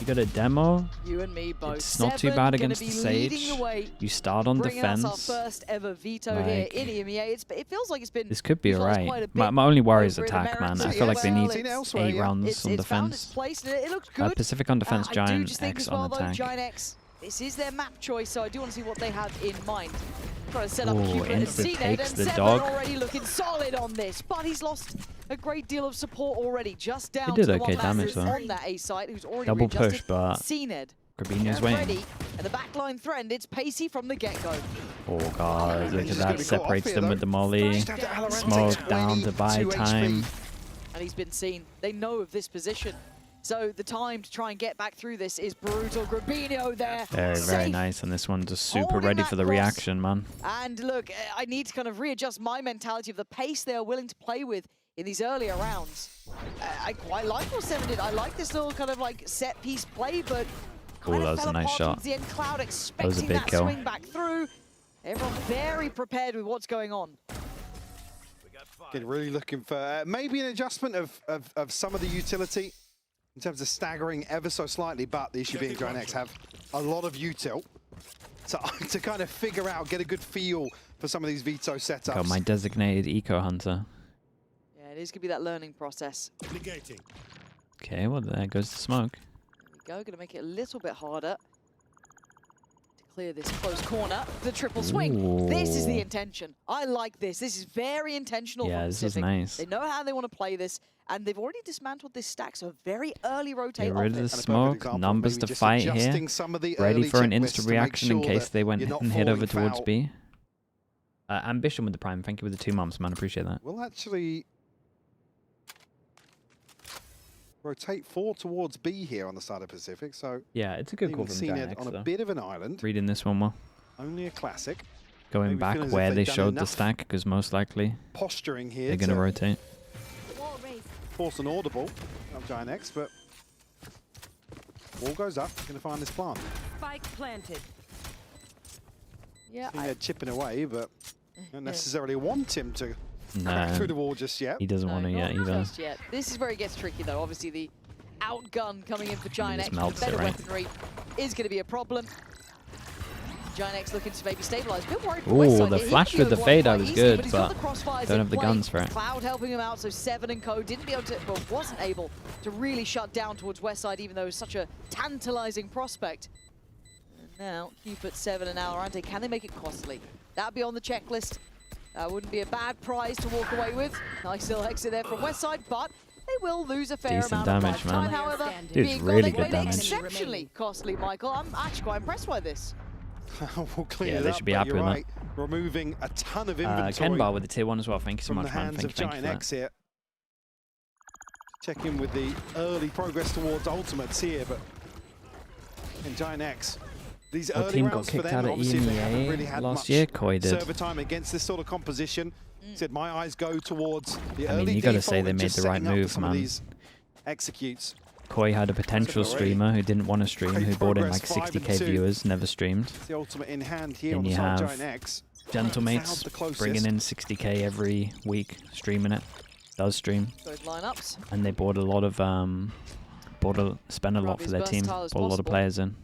You got a demo. You and me both. It's not too bad against the Sage. You start on defense. Our first ever veto here in EMEA. It feels like it's been. This could be alright. My only worry is attack, man. I feel like they need 8 rounds on defense. It looks good. Pacific on defense, GIANTX on though, attack. GIANTX, this is their map choice, so I do want to see what they have in mind. Trying to set up Ooh, Cupid and Insta CNED, takes and the Seven dog. already looking solid on this, but he's lost a great deal of support already. Just down He did to okay the damage though. on that A site, who's already Double readjusted. push, but CNED. Grabini's waiting. And the backline threatened. It's pacey from the get-go. Oh god, look at that. Separates them with the molly. Smoke down to buy time. And he's been seen. They know of this position. So the time to try and get back through this is brutal. Grabinio there. Very nice on this one. Just super ready for the reaction, man. And look, I need to kind of readjust my mentality of the pace they are willing to play with in these earlier rounds. I quite like what Seven did. I like this little kind of like set piece play, but Oh, that was a nice shot. the end. Cloud That was a expecting big that kill. swing back through. Everyone very prepared with what's going on. Really looking for maybe an adjustment of some of the utility in terms of staggering ever so slightly, but the issue being GIANTX have a lot of util. So to kind of figure out, get a good feel for some of these veto setups. Got my designated eco hunter. Yeah, it is going to be that learning process. Okay, well there goes the smoke. There we go, going to make it a little bit harder to clear this close corner. The triple swing. Ooh. This is the intention. I like this. This is very intentional. Yeah, from this is Pacific. nice. They know how they want to play this, and they've already dismantled this stack, so very early rotate Get rid of the off it. smoke, numbers to fight here. Ready for an instant reaction in case they went and hit over towards B. Ambition with the prime. Thank you with the 2 months, man. Appreciate that. We'll actually rotate 4 towards B here on the side of Pacific. So yeah, it's a good call from GIANTX, on a though. bit of an island. Reading this one more. Only a classic. Going Maybe back feeling as where if they they've done showed the enough stack, because most likely posturing here they're going to rotate. Force an audible of GIANTX, but wall goes up. Going to find this plant. Spike planted. Yeah, They're chipping away, but don't necessarily want him to No, crack through the wall just yet. he doesn't want to yet either. Just yet. This is where it gets tricky, though. Obviously, the outgun coming in for GIANTX melts with better it, right? weaponry is going to be a problem. GIANTX looking to maybe stabilize. A bit worried for Ooh, Westside. the He flash could with the go fade quite was easily, good, but he's got but the crossfires don't in have the play. guns for it. Cloud helping him out, so Seven and Co didn't be able to, but wasn't able to really shut down towards Westside, even though it was such a tantalizing prospect. And now, Cupid, Seven, and Valorant, can they make it costly? That'd be on the checklist. That wouldn't be a bad prize to walk away with. Nice little exit there from Westside, but they will lose a fair Decent amount damage, of lifetime. man. However, Dude's being really gone, good they made it damage. exceptionally costly, Michael. I'm actually quite impressed by this. We'll clean Yeah, it they up, should be but happy you're with that. right. Removing a ton of inventory Ken Bar with the tier 1 as well. Thank you so from much, the man. hands Thank of you for that. GIANTX here. Check in with the early progress towards ultimates here, but in GIANTX, these What early team got rounds for kicked them, out of obviously they haven't really EMEA had last much year? Koi did. server time against this sort of composition. Said my eyes go towards the I mean, early you gotta default say they and made just the right setting up for move, some of man. these executes. Koi had a potential streamer who didn't want to stream, Great who brought in like progress, 5 and 60k 2. viewers, never streamed. It's the ultimate in hand here Then on the you side of have GIANTX. GentleMates the closest. bringing in 60k every week, streaming it. Does stream. Those lineups. And they bought a lot of, spent a lot for their team, brought a lot of players in.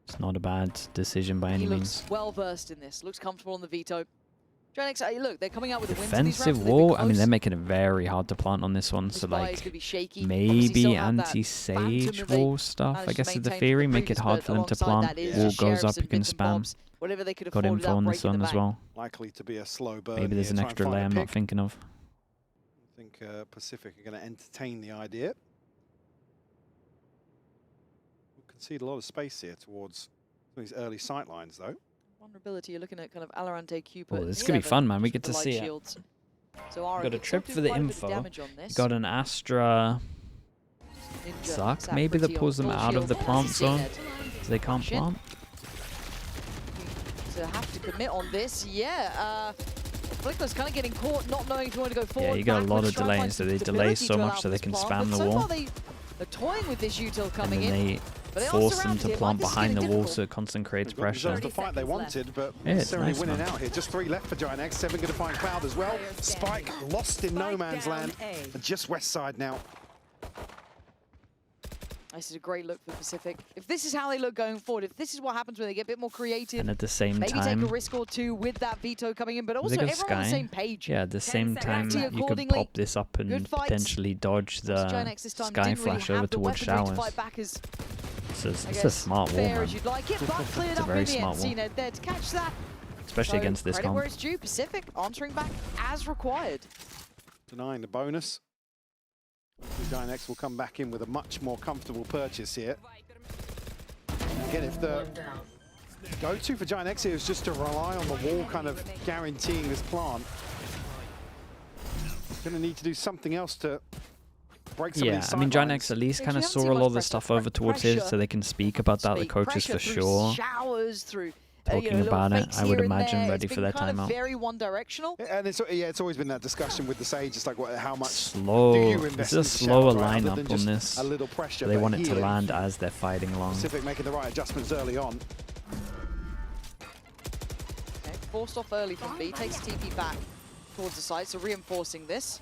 It's not a bad decision by any He means. looks well versed in this. Looks comfortable on the veto. GIANTX, look, they're coming out with the wins in these rounds. Defensive They've been wall, I mean, close. they're making it very hard to plant on this one, This so buy is like, gonna be shaky. Obviously maybe still have that anti-sage phantom that wall they stuff, I managed guess to is the maintain theory, from the make it previous, hard but for them to alongside plant. that is Wall just goes sheriffs up, you and can bits and spam. bobs, whatever they could Got afford info on without this breaking one the as bank. well. Likely to be a slow burn. Maybe there's here, an try and extra find a layer I'm not pick. thinking of. I think Pacific are going to entertain the idea. We'll concede a lot of space here towards these early sight lines, though. Vulnerability, you're looking at kind of Valorant, Cupid. Oh, this could be fun, man. We get to see it. So Got a trip for the info. Got an Astra suck. Maybe that pulls them out of the plant zone, so they can't plant. To have to commit on this, yeah. Flicker's kind of getting caught, not knowing if you want to go forward. Yeah, you got a lot of backwards, try and delays, find so some they delay stability so to allow much so for they this can plant, spam but the so wall. far they're toying with this util And coming then in. they But they are force them surrounded to here, plant Mike, this is behind the gonna be wall difficult. so it concentrates They've got pressure. the result the fight they wanted, but Yeah, it's necessarily nice, winning man. out here. Just 3 left for GIANTX. 7 going to find Cloud as well. Spike lost in no man's land. And just west side now. This is a great look for Pacific. If this is how they look going forward, if this is what happens when they get a bit more creative, and at the same maybe time, take a risk or two with that veto coming in, but also everyone on the same page. Yeah, at the same time, you could pop this up and potentially dodge the Sky flash over towards Showers. It's a smart wall, man. It's a very smart wall. There to catch that. Especially against this comp. Where it's due, Pacific answering back as required. Denying the bonus. GIANTX will come back in with a much more comfortable purchase here. Again, if the go-to for GIANTX here is just to rely on the wall kind of guaranteeing this plant, going to need to do something else to break some of these I mean, sidelines. GIANTX at least kind of saw a lot of the stuff over towards here, so they can speak about that. The coaches for sure. Showers through. Talking about it, I would imagine, ready for their timeout. Very one-directional. And it's always been that discussion with the Sage, it's like how much slow. do you invest in a slower Shower lineup than on just this. A little pressure. They want it to land as they're fighting along. Pacific making the right adjustments early on. Okay, forced off early from B, takes TP back towards the site, so reinforcing this.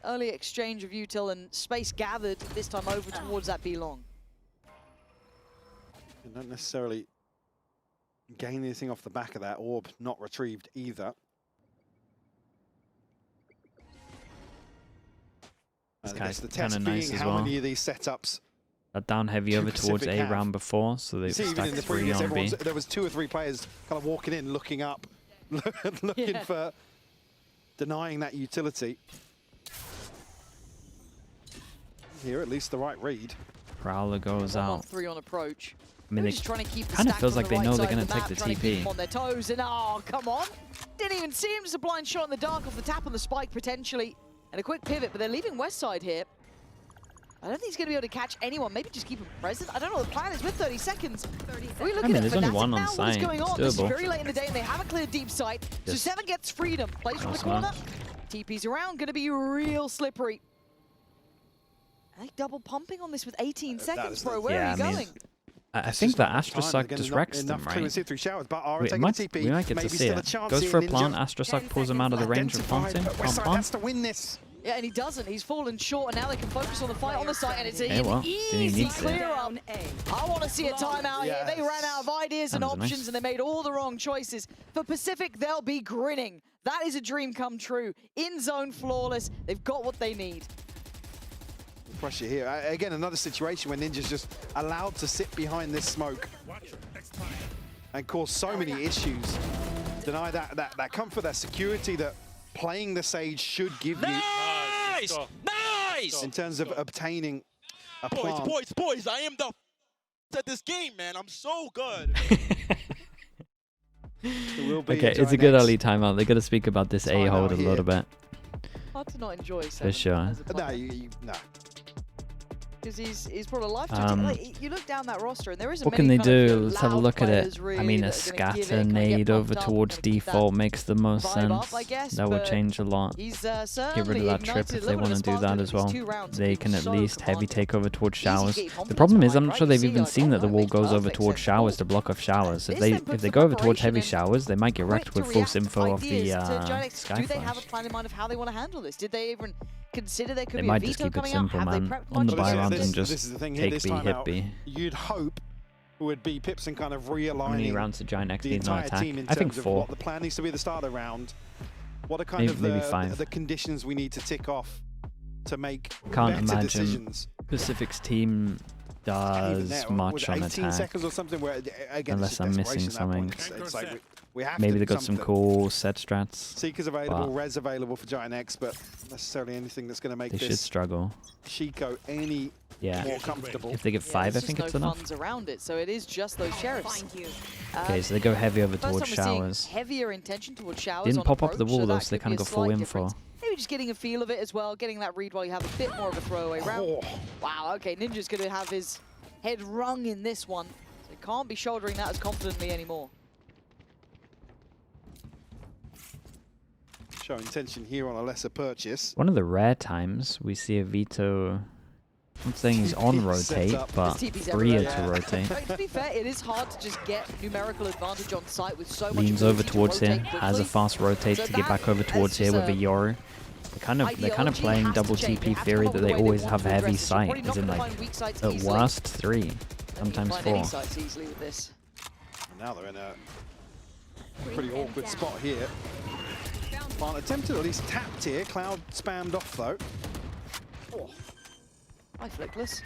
Early exchange of util and space gathered this time over towards that B long. You don't necessarily gain anything off the back of that orb, not retrieved either. I guess the test being nice how many of these setups. That down heavy over towards A round before, so they've stacked 3 on B. There was 2 or 3 players kind of walking in, looking up, looking for denying that utility. Here, at least the right read. Prowler goes out. 3 on approach. I mean, just trying to keep the kind of stack feels on like the they right know they're side going of to the take the map, trying to keep TP. them on their toes, and oh, come on. Didn't even see him, just a blind shot in the dark off the tap on the spike potentially. And a quick pivot, but they're leaving West Side here. I don't think he's going to be able to catch anyone. Maybe just keep him present. I don't know what the plan is with 30 seconds. Are we looking at there's only one on now? site. What's going on? It's This is doable. very late in the day, and they haven't cleared deep sight. So 7 gets freedom. Plays from the corner. TP's around. Going to be real slippery. I think double pumping on this with 18 seconds, bro. Where are you going? I think that Astrosuck just wrecks them, right? We might get to see it. Goes for a plant, Astrosuck pulls him out of the range of planting. Has to win this. Yeah, and he doesn't. He's fallen short, and now they can focus on the fight on the site, and it's an easy clear up. I want to see a timeout here. They ran out of ideas and options, and they made all the wrong choices. For Pacific, they'll be grinning. That is a dream come true. In zone, flawless. They've got what they need. Pressure here. Again, another situation where Ninja's just allowed to sit behind this smoke and cause so many issues. Deny that comfort, that security that playing the Sage should give you. Nice! Nice! In terms of obtaining a plant. Boys, I am the at this game, man. I'm so good. Okay, it's a good early timeout. They got to speak about this A hold a little bit. Hard to not enjoy. For sure. No, no. Because he's brought a life to it. Like, you look down that roster and there isn't what can they many do? Let's have a look at it. Really I mean, a scatter nade over towards default makes the most sense. That would change a lot. Get rid of that trip if they want to do that as well. They can at least heavy take over towards Showers. The problem is, I'm not sure they've even seen that the wall goes over towards Showers to block off Showers. If they go over towards heavy Showers, they might get wrecked with false info off the Sky Do they have a Flash. plan in mind of how they want to handle this? Did they even consider there could They be might a just veto keep it coming out? simple, Have they man. prepped On the much? buy round and This just is the thing, take this B, time hit out, B. You'd hope would be Pipson kind of realigning How many rounds to GIANTX the need no entire attack? team in I think terms of 4. what the plan needs to be at the start of the round. What are kind Maybe of 5. the conditions we need to tick off to make Can't better imagine decisions? Pacific's team does much on 18 attack. seconds or something where, again, Unless I'm missing something. It's like we have Maybe to they do got some something. cool set strats. Seeker's available, Res available for GIANTX, but not necessarily anything that's going to make They should this struggle. Chico any more comfortable. If they get 5, I think it's enough. Funds around it, so it is just those sheriffs. Okay, so they go heavy over First towards time we're seeing Showers. Heavier intention towards Showers. Didn't on pop up the approach, wall though, that so they could kind be of a got full slight info. difference. Maybe just getting a feel of it as well, getting that read while you have a bit more of a throwaway round. Wow, okay, Ninja's going to have his head wrung in this one. So he can't be shouldering that as confidently anymore. Show intention here on a lesser purchase. One of the rare times we see a veto. I'm not saying he's on rotate, but freer to rotate. To be fair, it is hard to just get numerical advantage on site with so much. Leans over towards here, has a fast rotate to get back over towards here with a Yoru. They're kind of playing double TP theory that they always have heavy sight, as in like at worst 3, sometimes 4. And now they're in a pretty awkward spot here. Plant attempted, or at least tapped here. Cloud spammed off though. Oh. Hi, Flickless.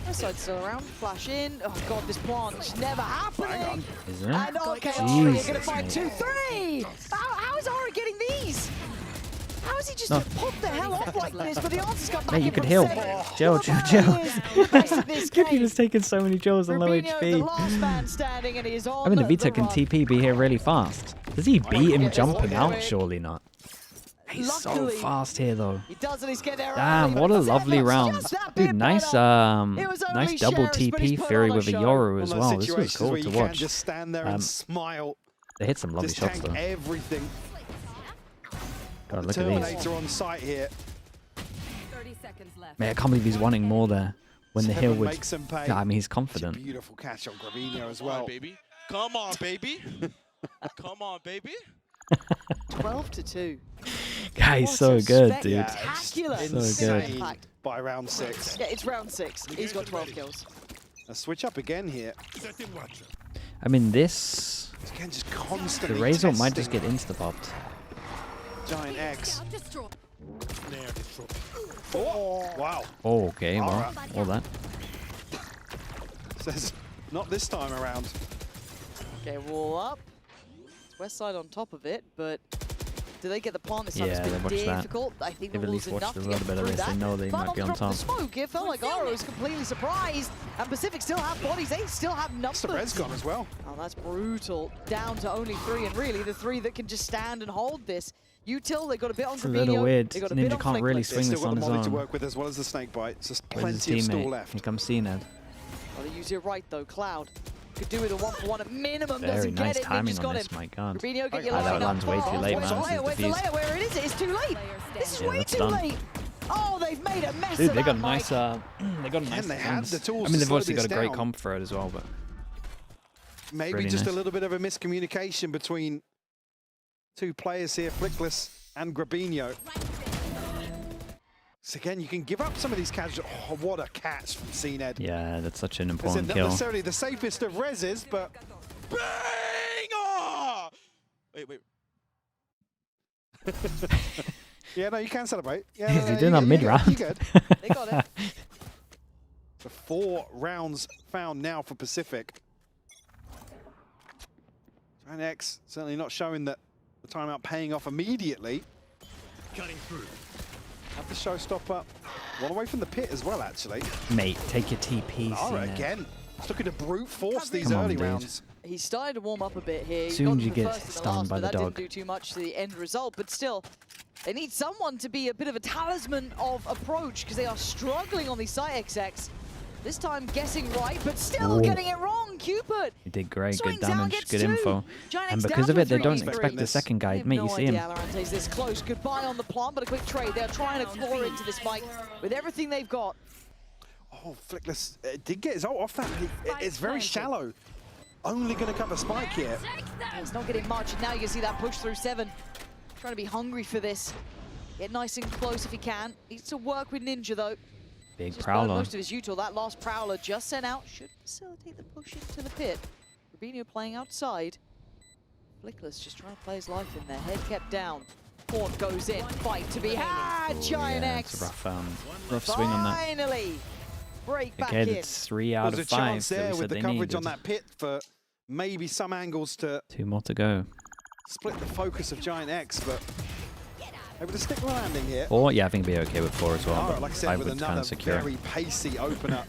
This side's still around. Flash in. Oh god, this plant is never happening. Is it? And okay, Jesus, Ari, you're gonna find 2-3. How is Ari getting these? How is he just popped the hell off like this? But the answer's come back. Mate, you in could from heal. 7. Joe. The best of this Gibby game. has taken so many Joes on low Rubinho, the HP. last man standing, and he is on I mean, the the Vita can run. TP be here really fast. Does he beat him jumping out? Surely not. He's so Luckily, fast here, though. He does at least get there Damn, early, what a but lovely it's round. just that bit Dude, nice better. It was only nice double Sheriffs, but he's TP put theory on a with a show. Yoru as One of well. those This was situations cool where to you can't watch. just stand there and smile. They hit some lovely Just shots, tank though. everything. God, look at these. Terminator on site here. 30 seconds left. Man, I can't believe he's wanting more there. When the hill Seven would... makes him pay. Yeah, I mean, he's It's a confident. beautiful catch on Gravino as Come on, well. baby. Come on, baby. Come on, baby. 12-2. Guy, he's What so a good, dude. Yeah, Spectacular. So good. insane by round 6. Yeah, it's round 6. He's got 12 kills. A switch up again here. I mean, this... Again, just The constantly Razor might just testing get insta-popped. GIANTX. Destroy. Oh, wow. Oh, okay, well, Alright. all that. Says, not this time around. Okay, wall up. It's West side on top of it, but do they get the plant this time? Yeah, It's they been watched that. difficult. I think the They've at rules least watched enough a to little get bit of through this. They that. know they But might be on top of top. the smoke, it felt like Aro was completely surprised. And Pacific still have bodies. They still have numbers. The red's gone as well. Oh, that's brutal. Down to only 3, and really the 3 that can just stand and hold this. Util, they got a bit on It's a Gravino. little weird. They got a bit Ninja on can't really Flickless. swing They've this still on got his the molly to own. work with as well as the snake bite. It's just Where's his plenty of stall teammate? left. Here comes CNED. Well, they use it right though. Cloud could do with a 1-for-1 at minimum. Very Doesn't nice get it. timing Ninja's on got this, him. my god. Rubinho, get your Ah, line that up. lands way too late, Where's man. the layer? Where's the This is layer? Where it is? It's too late. This is Yeah, way that's too done. late. Oh, they've made a mess Dude, of they that, got a Mike. nice, they got a nice And they had defense. the tools I mean, to they've slow obviously got a this great down. comp for it as well, but Maybe Really just nice. a little bit of a miscommunication between 2 players here, Flickless and Grabinho. So again, you can give up some of these casual. Oh, what a catch from CNED. yeah, that's such an It's important not kill. necessarily the safest of reses, but Bang! Oh! Wait. yeah, no, you can celebrate. Yeah, He's no, doing that you mid-round. good. They got it. So 4 rounds found now for Pacific. GIANTX certainly not showing that the timeout paying off immediately. Cutting through. Have the showstopper. One away from the pit as well, actually. Mate, take your TP, Lara CNED. again. Just looking to brute force these Come on, early dude. rounds. He started to warm up a bit here. He Soon got as you the get first and the stunned last, by but the that dog. didn't do too much to the end result. But still, they need someone to be a bit of a talisman of approach because they are struggling on the site XX. This time guessing right, but still Ooh. getting it wrong. Cupid. He did great, Swings good down, damage, gets good 2. info. GIANTX And down because of to it, they don't 3-3. expect the second guy. I have Mate, no you see idea him. Alarante's this close. Goodbye on the plant, but a quick trade. They're trying to claw into this Mike with everything they've got. Oh, Flickless did get his ult off that. It's very shallow. Only going to cover Spike here. It's not getting much, and now you can see that push through 7. Trying to be hungry for this. Get nice and close if he can. Needs to work with Ninja, though. Big Just burned Prowler. most of his util. That last Prowler just sent out should facilitate the push into the pit. Rubinho playing outside. Flickless just trying to play his life in there. Head kept down. Port goes in. Fight to be had. Yeah, it's a GIANTX. rough swing on that. Finally. Break back Okay, in. it's 3 out There's of a 5 chance that there we with said the they coverage needed. on that pit for maybe some angles to 2 more to go. split the focus of GIANTX, but able to stick the landing here. 4? Yeah, I think it'd be okay with 4 as well. Lara, But like I said, I with would kind another of secure very it. pacey opener.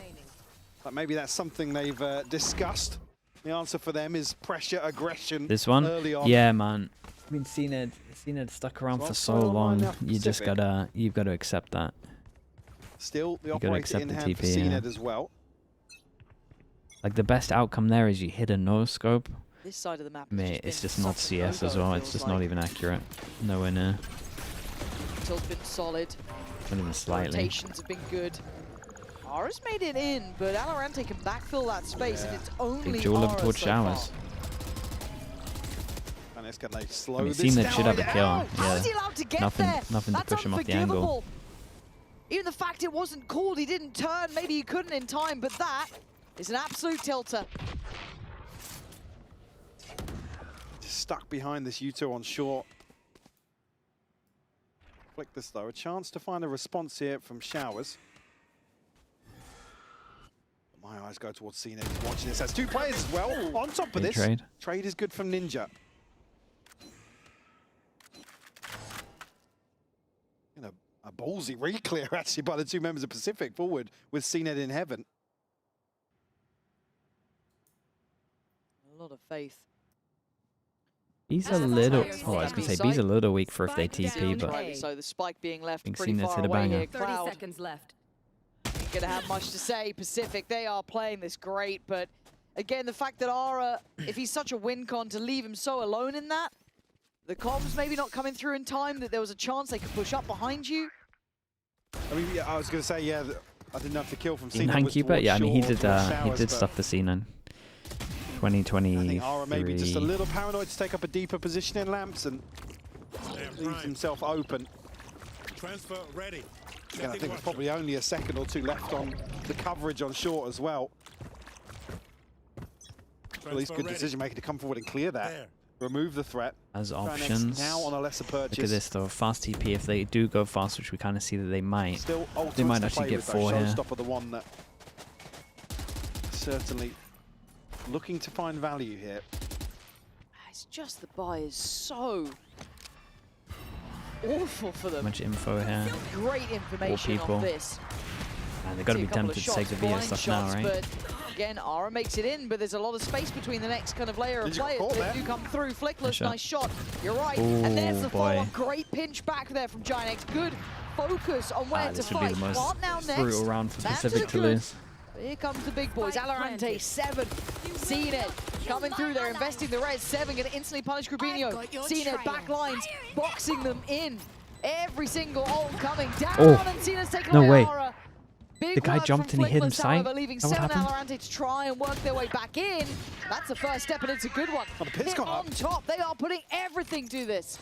But maybe that's something they've discussed. The answer for them is pressure, aggression. This one? Early on. Yeah, man. I mean, CNED stuck around So for I'll so throw a line long. now for You just Pacific. you've got to accept that. Still, the You gotta operator accept in the hand for TP, yeah. CNED as well. Like, the best outcome there is you hit a no scope. This side of the map. has Mate, it's been just not such a CS as no-go, well. it It's feels just like. not even accurate. Nowhere near. Util's been solid. Not even slightly. Rotations have been good. Ara's made it in, but Valorant can backfill that space, and it's only Big duel of Ara torch so showers. far. Trying Giants, can they slow I mean, this CNET down? should have a kill. How is he Yeah. allowed to get Nothing, there? nothing to That's push him off the angle. unforgivable. Even the fact it wasn't called, he didn't turn, maybe he couldn't in time, but that is an absolute tilter. Just stuck behind this U2 on short. Flick this though, a chance to find a response here from Showers. My eyes go towards CNET. He's watching this. Has two players as well on top of Big this. trade. Trade is good from Ninja. And a ballsy re-clear actually by the two members of Pacific forward with CNET in heaven. A lot of faith. B's a little. Oh, I was gonna say B's a little weak for if they Spike TP, down. but Rightly so, the spike being left think pretty CNET's far hit a away banger. here. 30 Cloud seconds left. ain't gonna have much to say. Pacific, they are playing this great, but again, the fact that Ara, if he's such a win con, to leave him so alone in that, the comms maybe not coming through in time, that there was a chance they could push up behind you. I mean, yeah, I was going to say, yeah, I didn't have the kill from CNET. in keeper. Yeah, I mean he did stuff the C9. 2023. I think Ara maybe just a little paranoid to take up a deeper position in Lamps and leaves himself open. Transfer ready. Again, I think there's probably only a second or two left on the coverage on short as well. At least good decision making to come forward and clear that. There. Remove the threat. As GIANTX options. now on a lesser purchase. Look at this though, fast TP. If they do go fast, which we kind of see that they might. Still They might ultimates to actually play get with, though. 4 here. Showstopper, the one that certainly looking to find value here. It's just the buy is so awful for them. Much info here. Great information people. on this. They've got to See be a couple of tempted to take shots, the VS blind stuff now, shots, right? But again, Ara makes it in, but there's a lot of space between the next kind of layer of Did you players call that there? do come through. Flickless, shot. nice shot. You're right. And there's Ooh, the boy. follow-up. Great pinch back there from GIANTX. Good focus on where to This would be fight. the most Plant now next. brutal round for Back Pacific the to good. lose. Here comes the big boys. Spike VALORANT planted. 7. CNET coming through there, investing the res. 7 going to instantly punish Grubinho. CNET back lines, boxing them in. Every single ult coming down, Oh, and CNET's taking no away way. Ara. Big The guy work jumped from and he hit him Flickless, however, sight? leaving Is that what 7 happened? VALORANT to try and work their way back in. That's the first step, and it's a good one. Oh, the pit's Hit gone on up. top. They are putting everything to this.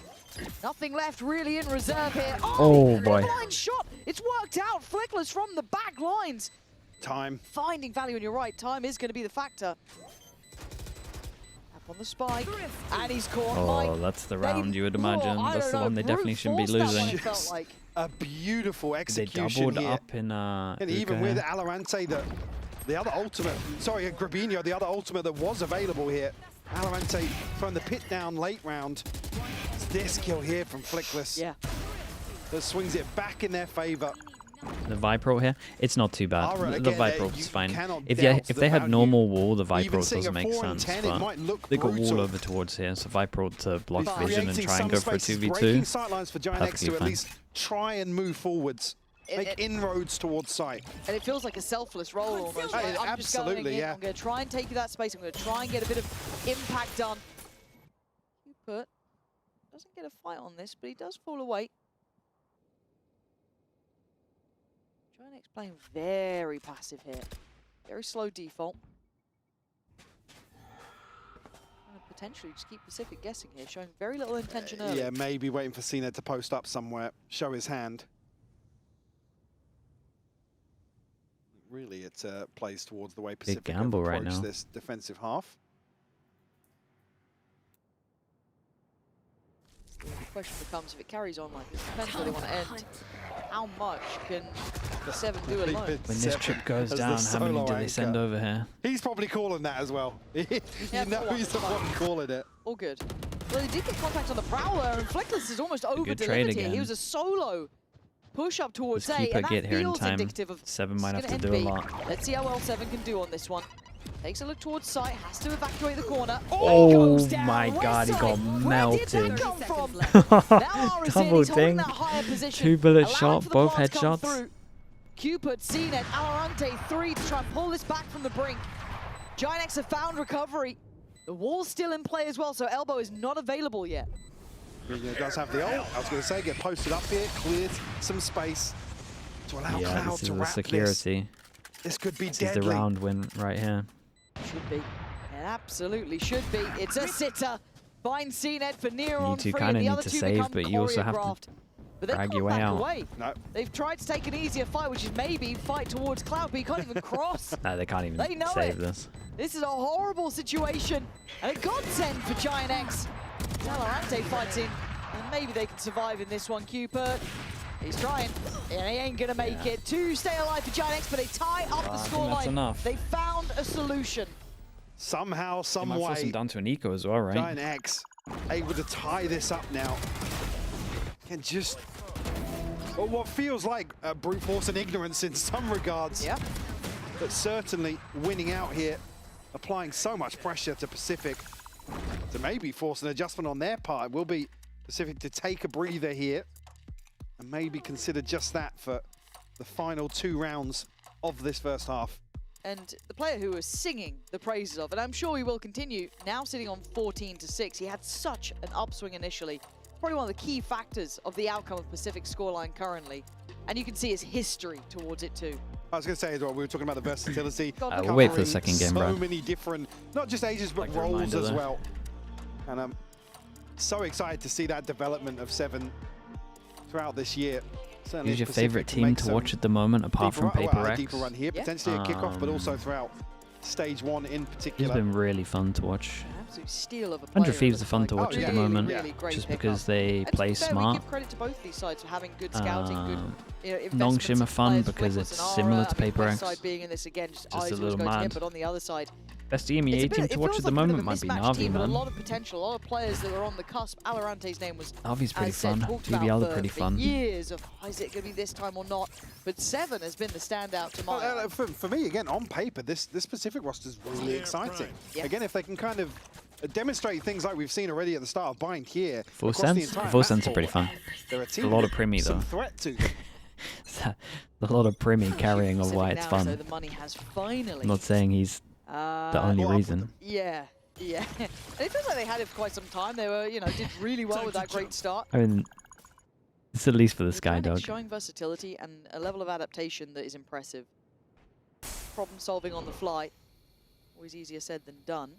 Nothing left really in reserve here. Oh, boy. Blind shot. It's worked out. Flickless from the back lines. Time. Finding value, and you're right, time is going to be the factor. Up on the spike, and he's caught. Oh, Mike. that's the They- round you would imagine. I That's don't the know, one they definitely brute shouldn't be force that one, losing. it felt like. A beautiful They execution doubled here. up in And even Uka with here. Alorante, the other ultimate, sorry, Grubinho, the other ultimate that was available here. Alorante throwing the pit down late round. It's this kill here from Flickless Yeah. that swings it back in their favor. The Viper ult here, it's not too bad. Alright, The again, Viper you ult's fine. cannot If doubt they the had value. normal wall, the Viper Even ult seeing doesn't a make 4 and sense. 10, it But might look they got wall brutal. over towards here, so Viper ult to block But vision and Creating try and some go for a spaces, 2v2. breaking sightlines for GIANTX Perfectly to at fine. least try and move forwards. Make inroads towards sight. And it feels like a selfless role almost. Hey, Like, I'm just going absolutely, in, yeah. I'm going to try and take you that space. I'm going to try and get a bit of impact done. Cupid doesn't get a fight on this, but he does fall away. GIANTX playing very passive here. Very slow default. And potentially just keep Pacific guessing here, showing very little intention early. Yeah, maybe waiting for CNET to post up somewhere, show his hand. Really, it plays towards the way Pacific have gamble right approached now. this defensive half. The question becomes, if it carries on like this, depends where they want to end. How much can the 7 do alone? When this Seven trip goes as the down, how many solo do they send anchor. over here? He's probably calling that as well. You know for he's the once, one calling it. All good. Well, he did get contact on the Prowler, and Flickless is almost over-delivered trade here. He again. was a solo push up towards Does A, Keeper and get that here in feels time? indicative of 7 might it's have to gonna do a end B. lot. Let's see how well 7 can do on this one. Takes a look towards site, has to evacuate the corner. Oh he goes down. my West God, he side. got Where did that melted. come 30 from? seconds left. Now Ara's in, Double he's holding ding. that higher position. 2 bullet allowing shot, for the both plants to come headshots. through. Cupid, CNET, Alorante 3 to try and pull this back from the brink. GIANTX have found recovery. The wall's still in play as well, so Elbow is not available yet. Grubinho does have the ult. I was going to say, get posted up here, cleared some space to allow Yeah, Cloud this is to the wrap this. security. This could be This is deadly. the round win right here. Should be. It absolutely should be. It's a sitter. Fine CNED for near You on two free, kind of and the need other to two save, become but you also have to choreographed. But they've drag gone your way back out. away. No. They've tried to take an easier fight, which is maybe fight towards Cloud, but you can't even cross. No, they can't They even know save it. this. This is a horrible situation, and a godsend for GIANTX. VALORANT fighting, and maybe they can survive in this one. Cupid, he's trying, and he ain't gonna make it. 2 stay alive for GIANTX, but they tie up the I think that's scoreline. enough. They found a solution. Somehow, some Might force way, them down to an eco as well, right? GIANTX able to tie this up now. And just, well, what feels like brute force and ignorance in some regards. Yep. But certainly winning out here, applying so much pressure to Pacific to maybe force an adjustment on their part. It will be Pacific to take a breather here and maybe consider just that for the final 2 rounds of this first half. And the player who was singing the praises of, and I'm sure he will continue, now sitting on 14-6. He had such an upswing initially. Probably one of the key factors of the outcome of Pacific's scoreline currently. And you can see his history towards it too. I was going to say as well, we were talking about the versatility. We'll wait for the covering second game, so Brad. many different, not just ages, but Like a roles reminder as there. well. And I'm so excited to see that development of 7 throughout this year. Certainly Who's your Pacific favorite can team make to some watch at the moment, apart from deeper run- Paper well, a X? deeper run here, Yeah. potentially a kickoff, but also throughout stage 1 in He's particular. been really fun to watch. An absolute steal of a player. 100 Thieves it are fun looks to like. watch at the Really, moment, really great just pickup. because they And to play be fair, we smart. give credit to both these sides for having good scouting, good investments Non-Shimmer in fun players. because Wickles it's and similar Aura, to Paper X. Side being in this again, just Just eyes a always little going to him, mad. but on the other side, Best EMEA team to watch at the moment might be Navi, but a man. lot of potential, a lot of players that are on the cusp. Valorante's name was Navi's pretty as said, fun. talked GBL about are pretty for fun. years of is it going to be this time or not? But 7 has been the standout to my eye. For me, again, on paper, this Pacific roster is really exciting. Yeah. Again, if they can kind of demonstrate things like we've seen already at the start of Bind here, Full across the sense? entire Full map sense are pretty forward, fun. they're a team A lot with of Primi, some though. threat to them. A lot of Primi carrying of Pacific why it's now, fun. So the money has finally. I'm not saying he's the only Well, reason. Yeah, yeah. And it feels like they had it for quite some time. They were, did really well with that great start. I mean, it's at least for the Sky GIANTX Dog. showing versatility and a level of adaptation that is impressive. Problem solving on the fly, always easier said than done.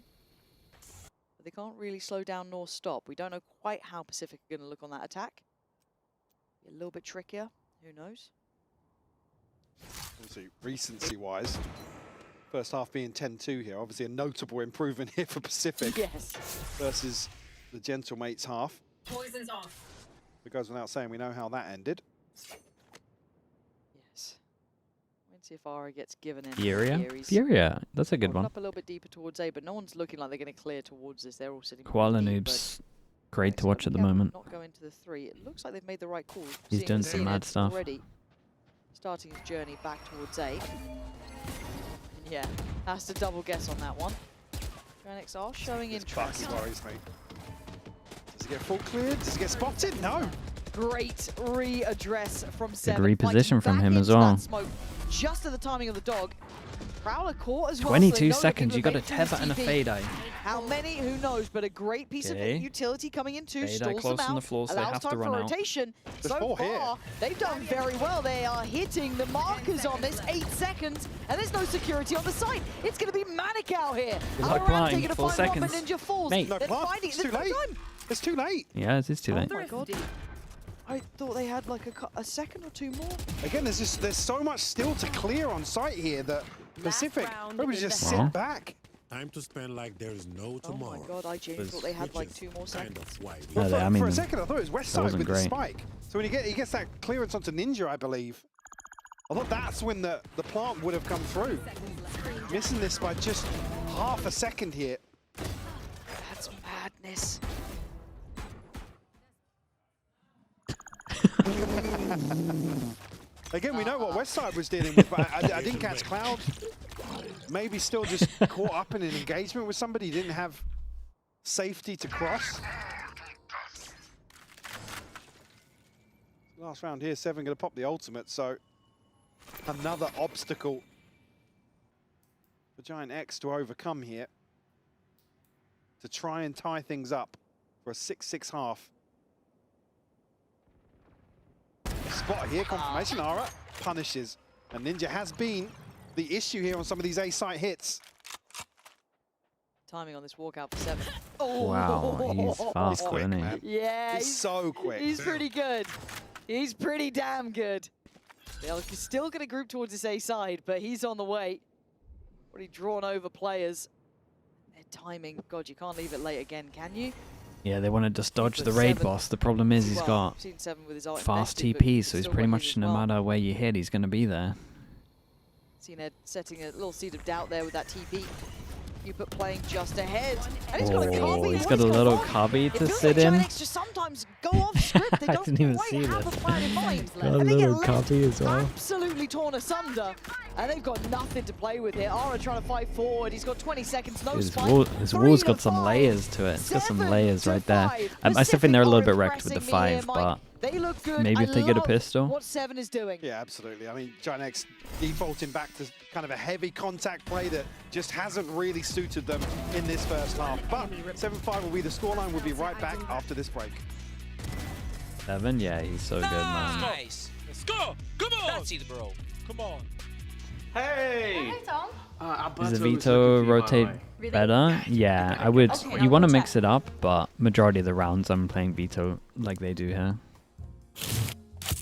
But they can't really slow down nor stop. We don't know quite how Pacific are going to look on that attack. Be a little bit trickier. Who knows? Obviously, recency-wise, first half being 10-2 here. Obviously, a notable improvement here for Pacific Yes. versus the Gentlemates half. Poison's off. It goes without saying, we know how that ended. Yes. Let's see if Aura gets given in. Furia? Fury's Furia, that's a good walking one. up a little bit deeper towards A, but no one's looking like they're going to clear towards this. They're all sitting Koala pretty deep, Noob's but great to so watch at the be careful moment. Not go into the 3. It looks like they've made the right call. He's seeing doing the some CNED mad stuff. already. Starting his journey back towards A. And yeah, has to double guess on that one. GIANTX are showing This interest. Bucky worries me. Does he get full cleared? Does he get spotted? No. Great re-address from 7. reposition fighting from back him as into that well. Smoke just at the timing of the dog. Prowler caught as well. so 22 they know that seconds, people you got a make through the tether and a TP. fade eye. How many? Who knows? But a great piece Okay. of utility coming in too. Fade eye Stalls close them on out. the floor, so they allows have to time run for out. rotation. There's So 4 far, here. they've done very well. They are hitting the markers on this. 8 seconds, and there's no security on the site. It's going to be manic out here. Good luck Valorant blind, taking a 4 find one, but seconds. Ninja falls. Mate. No They're plant. finding It's there's too no late. time. It's too late. Yeah, it is too late. Oh my god. I thought they had like a second or 2 more. Again, there's so much still to clear on site here that Pacific round probably in just the sit half. back. Time to spend like there is no Oh tomorrow. my god, I genuinely thought they had like 2 more Kind seconds. of why we No, Well, they- I for mean, a second, I thought it was West that Side wasn't with the great. spike. So when he gets that clearance onto Ninja, I believe, I thought that's when the plant would have come through. Missing this by just half a second here. That's madness. Again, we know what West Side was dealing with, but I didn't catch Cloud. Maybe still just caught up in an engagement with somebody, didn't have safety to cross. Last round here, 7 going to pop the ultimate, so another obstacle for GIANTX to overcome here to try and tie things up for a 6-6 half. Spot here, confirmation, Aura punishes. And Ninja has been the issue here on some of these A-site hits. Timing on this walkout for 7. Wow, he's fast, quick, isn't he? man. Yeah, He's so quick. He's pretty good. He's pretty damn good. They're still going to group towards this A side, but he's on the way. Already drawn over players. Their timing, God, you can't leave it late again, can you? Yeah, they want to just dodge the raid boss. The problem is he's got seen 7 with his ult fast invested, TP, but so he's still pretty got much, his as no well. matter where you hit, he's going to be there. Seen Ed setting a little seed of doubt there with that TP. Cupid playing just ahead. And he's got a cubby. He's What got is a going little on? cubby It to feels sit like in. GIANTX just sometimes go off script. They I don't didn't even quite see have this. a plan in mind. Got a And they get little left cubby as well. absolutely torn asunder. And they've got nothing to play with here. Ara trying to fight forward. He's got 20 seconds, no His spike. wall's 3 got to some 5. layers to it. It's got some 7 layers to right there. 5. I still think they're a little bit wrecked with the Pacific are 5, impressing me here, but Mike. They look good. maybe if they get a love pistol. what 7 is doing. Yeah, absolutely. I mean, GIANTX defaulting back to kind of a heavy contact play that just hasn't really suited them in this first half. But 7-5 will be the scoreline. We'll be right back after this break. 7, yeah, he's so good, man. Nice. Let's go. Come on. That's it, bro. Come on. Hey! Tom. Does the veto rotate better? Yeah, I would. Okay, You want to I'll mix it up, but majority of the rounds I'm playing veto like they do here.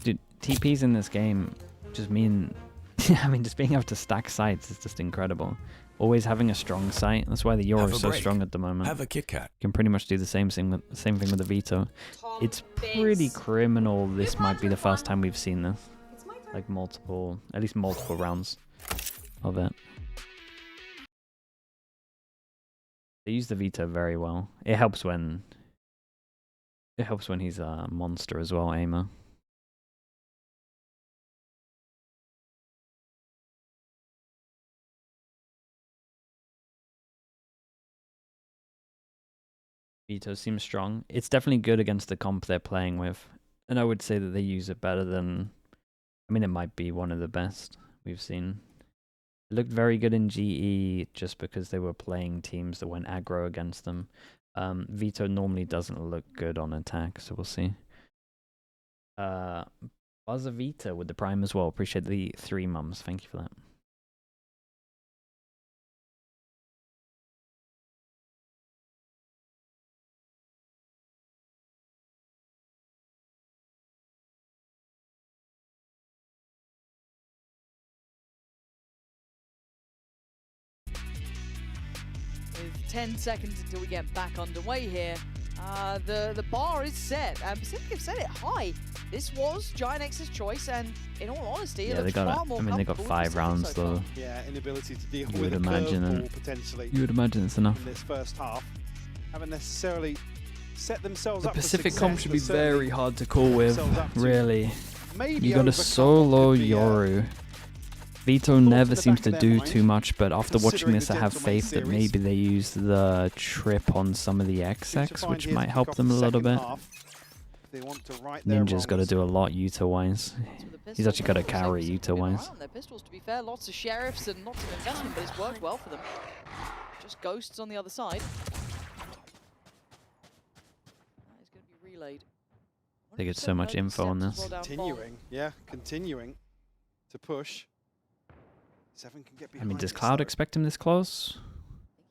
Dude, TPs in this game just mean, I mean, just being able to stack sites is just incredible. Always having a strong site. That's why the Euro is so strong at the moment. Have a Kit Kat. You can pretty much do the same thing with the veto. It's pretty criminal. This might be the first time we've seen this, like at least multiple rounds of it. They use the veto very well. It helps when he's a monster as well, aimer. Veto seems strong. It's definitely good against the comp they're playing with, and I would say that they use it better than. I mean, it might be one of the best we've seen. It looked very good in GE just because they were playing teams that went aggro against them. Veto normally doesn't look good on attack, so we'll see. Buzzer Vita with the Prime as well. Appreciate the 3 mums. Thank you for that. With 10 seconds until we get back underway here, the bar is set, and Pacific have set it high. This was GIANTX's choice, and in all honesty, Yeah, it they got. far more I mean, they got comfortable with 5 rounds Pacific so though. far. Yeah, inability to deal You with would a imagine curveball it. potentially You would imagine it's enough. in this first half. Haven't necessarily set themselves The up for Pacific success, comp should be but certainly very hard to call with. themselves up to Really, maybe you got to overcome solo what could be a- Yoru. Veto in never the seems back to of their do mind, too much, but after watching considering this, the I have Gentleman faith that series. maybe they use the trip on some of the to XX, find which here might to help kick off them a the little second bit. half. They want to right their Ninja's got to wrongs. do a lot Utah-wise. So the He's actually got to pistols, carry they've been Utah-wise. around their pistols, to be fair, lots of sheriffs and lots of investment, but it's worked well for them. Just ghosts on the other side. That is going to be relayed. They get so much info on this. Continuing to push. 7 can get I behind mean, does this, Cloud though. expect him this close?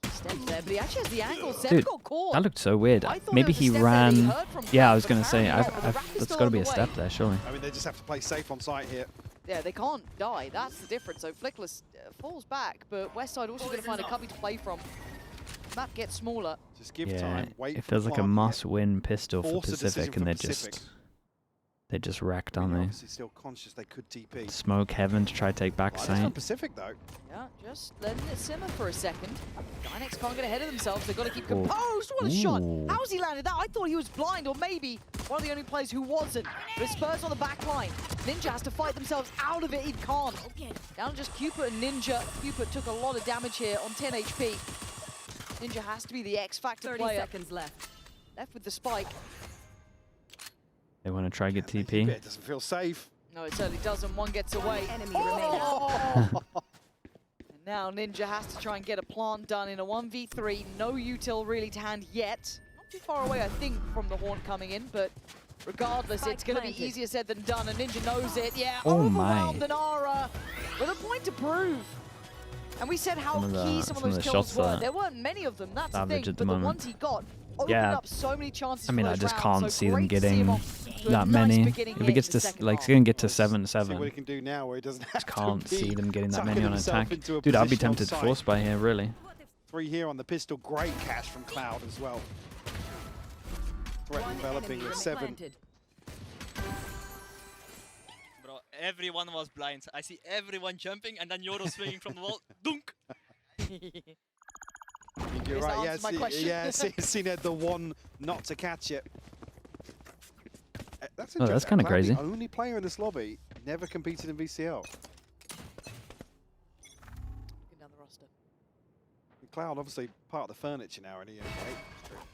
He stepped there, but he actually has the angle. Seven Dude, got caught. that looked so weird. I thought Maybe it was a he step there that he ran. heard from Yeah, I Cloud, was but gonna say, apparently not. The rap is that's still got to on be a the step way. there, surely. I mean, they just have to play safe on site here. Yeah, they can't die. That's the difference. So Flickless falls back, but Westside also going to find a cubby to play from. Map gets smaller. Just give Yeah, time. Wait it for feels like a plant here. must-win pistol for Force a decision Pacific, from and Pacific. they're just wrecked, I mean, aren't they? obviously still conscious they could TP. Smoke Heaven to try to take back Well, that's from site. Pacific though. Yeah, just letting it simmer for a second. GIANTX can't get ahead of themselves. They've got to keep Oh. composed. What a shot. Ooh. How's he landed that? I thought he was blind, or maybe one of the only players who wasn't. But Spurs on the back line. Ninja has to fight themselves out of it. He can't. Down to just Cupid and Ninja. Cupid took a lot of damage here on 10 HP. Ninja has to be the X Factor 30 player. seconds left. Left with the spike. They want to try to get Can't make TP. it doesn't feel safe. No, it certainly doesn't. One gets away. Enemy remaining. And now Ninja has to try and get a plant done in a 1v3. No util really to hand yet. Not too far away, I think, from the Haunt coming in, but regardless, Spike it's going to be planted. easier said than done, and Ninja knows it. Yeah, Oh overwhelmed my. Nara with a point to prove. And we said how key some of those kills shots were. There weren't many of them, that's the thing. But the ones he got opened up so many chances. I mean, I just can't see them getting that nice many. beginning If it gets to, like, it's going to get to 7-7. See what he can do now where he doesn't have Just can't to see them getting that many tucking on himself attack. into a Dude, I'd be position on tempted to site. force by here, really. 3 here on the pistol. Great catch from Cloud as well. Threat developing with 7. Bro, everyone was blind. I see everyone jumping and then Yoro swinging from the wall. Dunk! You're Just right, answered my question. Cned the one not to catch it. That's Oh, that's kind of crazy. The only player in this lobby never competed in VCL. Looking down the roster. Cloud obviously part of the furniture now in EMEA.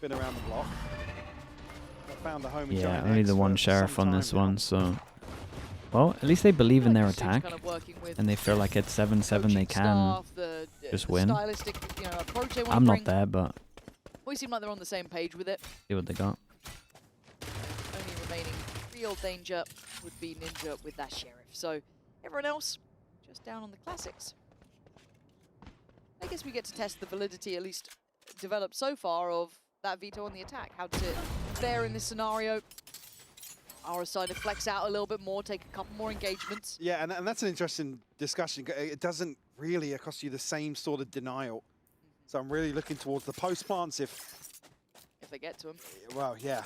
Been around the block. Found a home in Yeah, GIANTX only the one for sheriff some on this time now. one, so... Well, at least they believe in their Like Suits attack, kind of working with and they feel like at 7-7 they coaching can staff, the just win. stylistic, approach they want I'm to not bring. there, but We seem like they're on the same page with it. see what they got. Only remaining real danger would be Ninja with that sheriff. So everyone else just down on the classics. I guess we get to test the validity, at least developed so far, of that veto on the attack. How does it fare in this scenario? Our side to flex out a little bit more, take a couple more engagements. Yeah, and that's an interesting discussion. It doesn't really cost you the same sort of denial. So I'm really looking towards the post plants if they get to him. Well, yeah.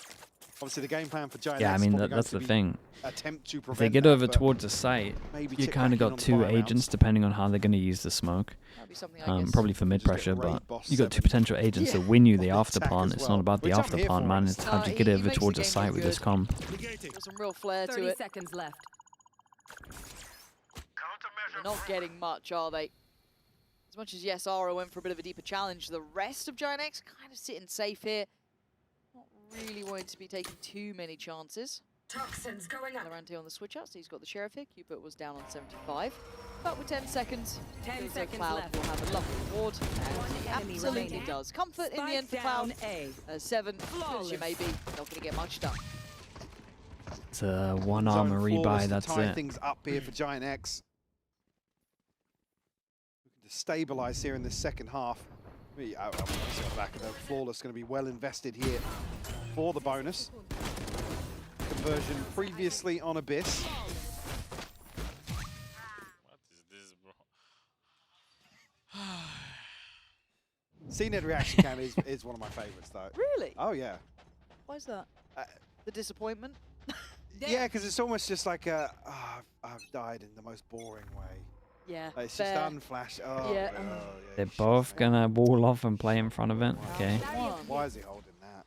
Obviously, the game plan for GIANTX. Yeah, I mean, probably that's going the to be thing. Attempt to If prevent they get that, over but towards the site, maybe you tick kind of back in got on the 2 fire agents rounds. depending on how they're going to use the smoke. That'd be something I guess. Probably for mid Just get pressure, raid but boss you got 2 7. potential agents Yeah, that win you the on after attack plant. as It's well, not about the which I'm after here plant, for, man. honestly. It's how do you He get over makes the towards the game site look with this good. comp. Got some real flair to 30 it. seconds left. They're not getting much, are they? As much as yes, Ara went for a bit of a deeper challenge, the rest of GIANTX kind of sitting safe here. Not really wanting to be taking too many chances. Toxins going up. VALORANT on the switch out, so he's got the sheriff here. Cupid was down on 75. But with 10 seconds, 10 seconds Cloud left. will have a lovely reward. And he enemy absolutely remaining. does. Comfort in the Spike end for down Cloud. A. 7, as you may be, not going to get much done. It's a 1 Zone armor flawless rebuy, to that's tie it. things up here for GIANTX. Looking to stabilize here in this second half. I'm on the back of the flawless, going to be well invested here for the bonus. Conversion previously on Abyss. What is this, bro? CNED reaction cam is one of my favorites, though. Really? Oh, yeah. Why is that? The disappointment? Yeah, because it's almost just like a, I've died in the most boring way. Yeah, Like, it's fair. just unflash. Oh, Yeah. yeah. They're both going to wall off and play in front of it. Okay. Why is he holding that?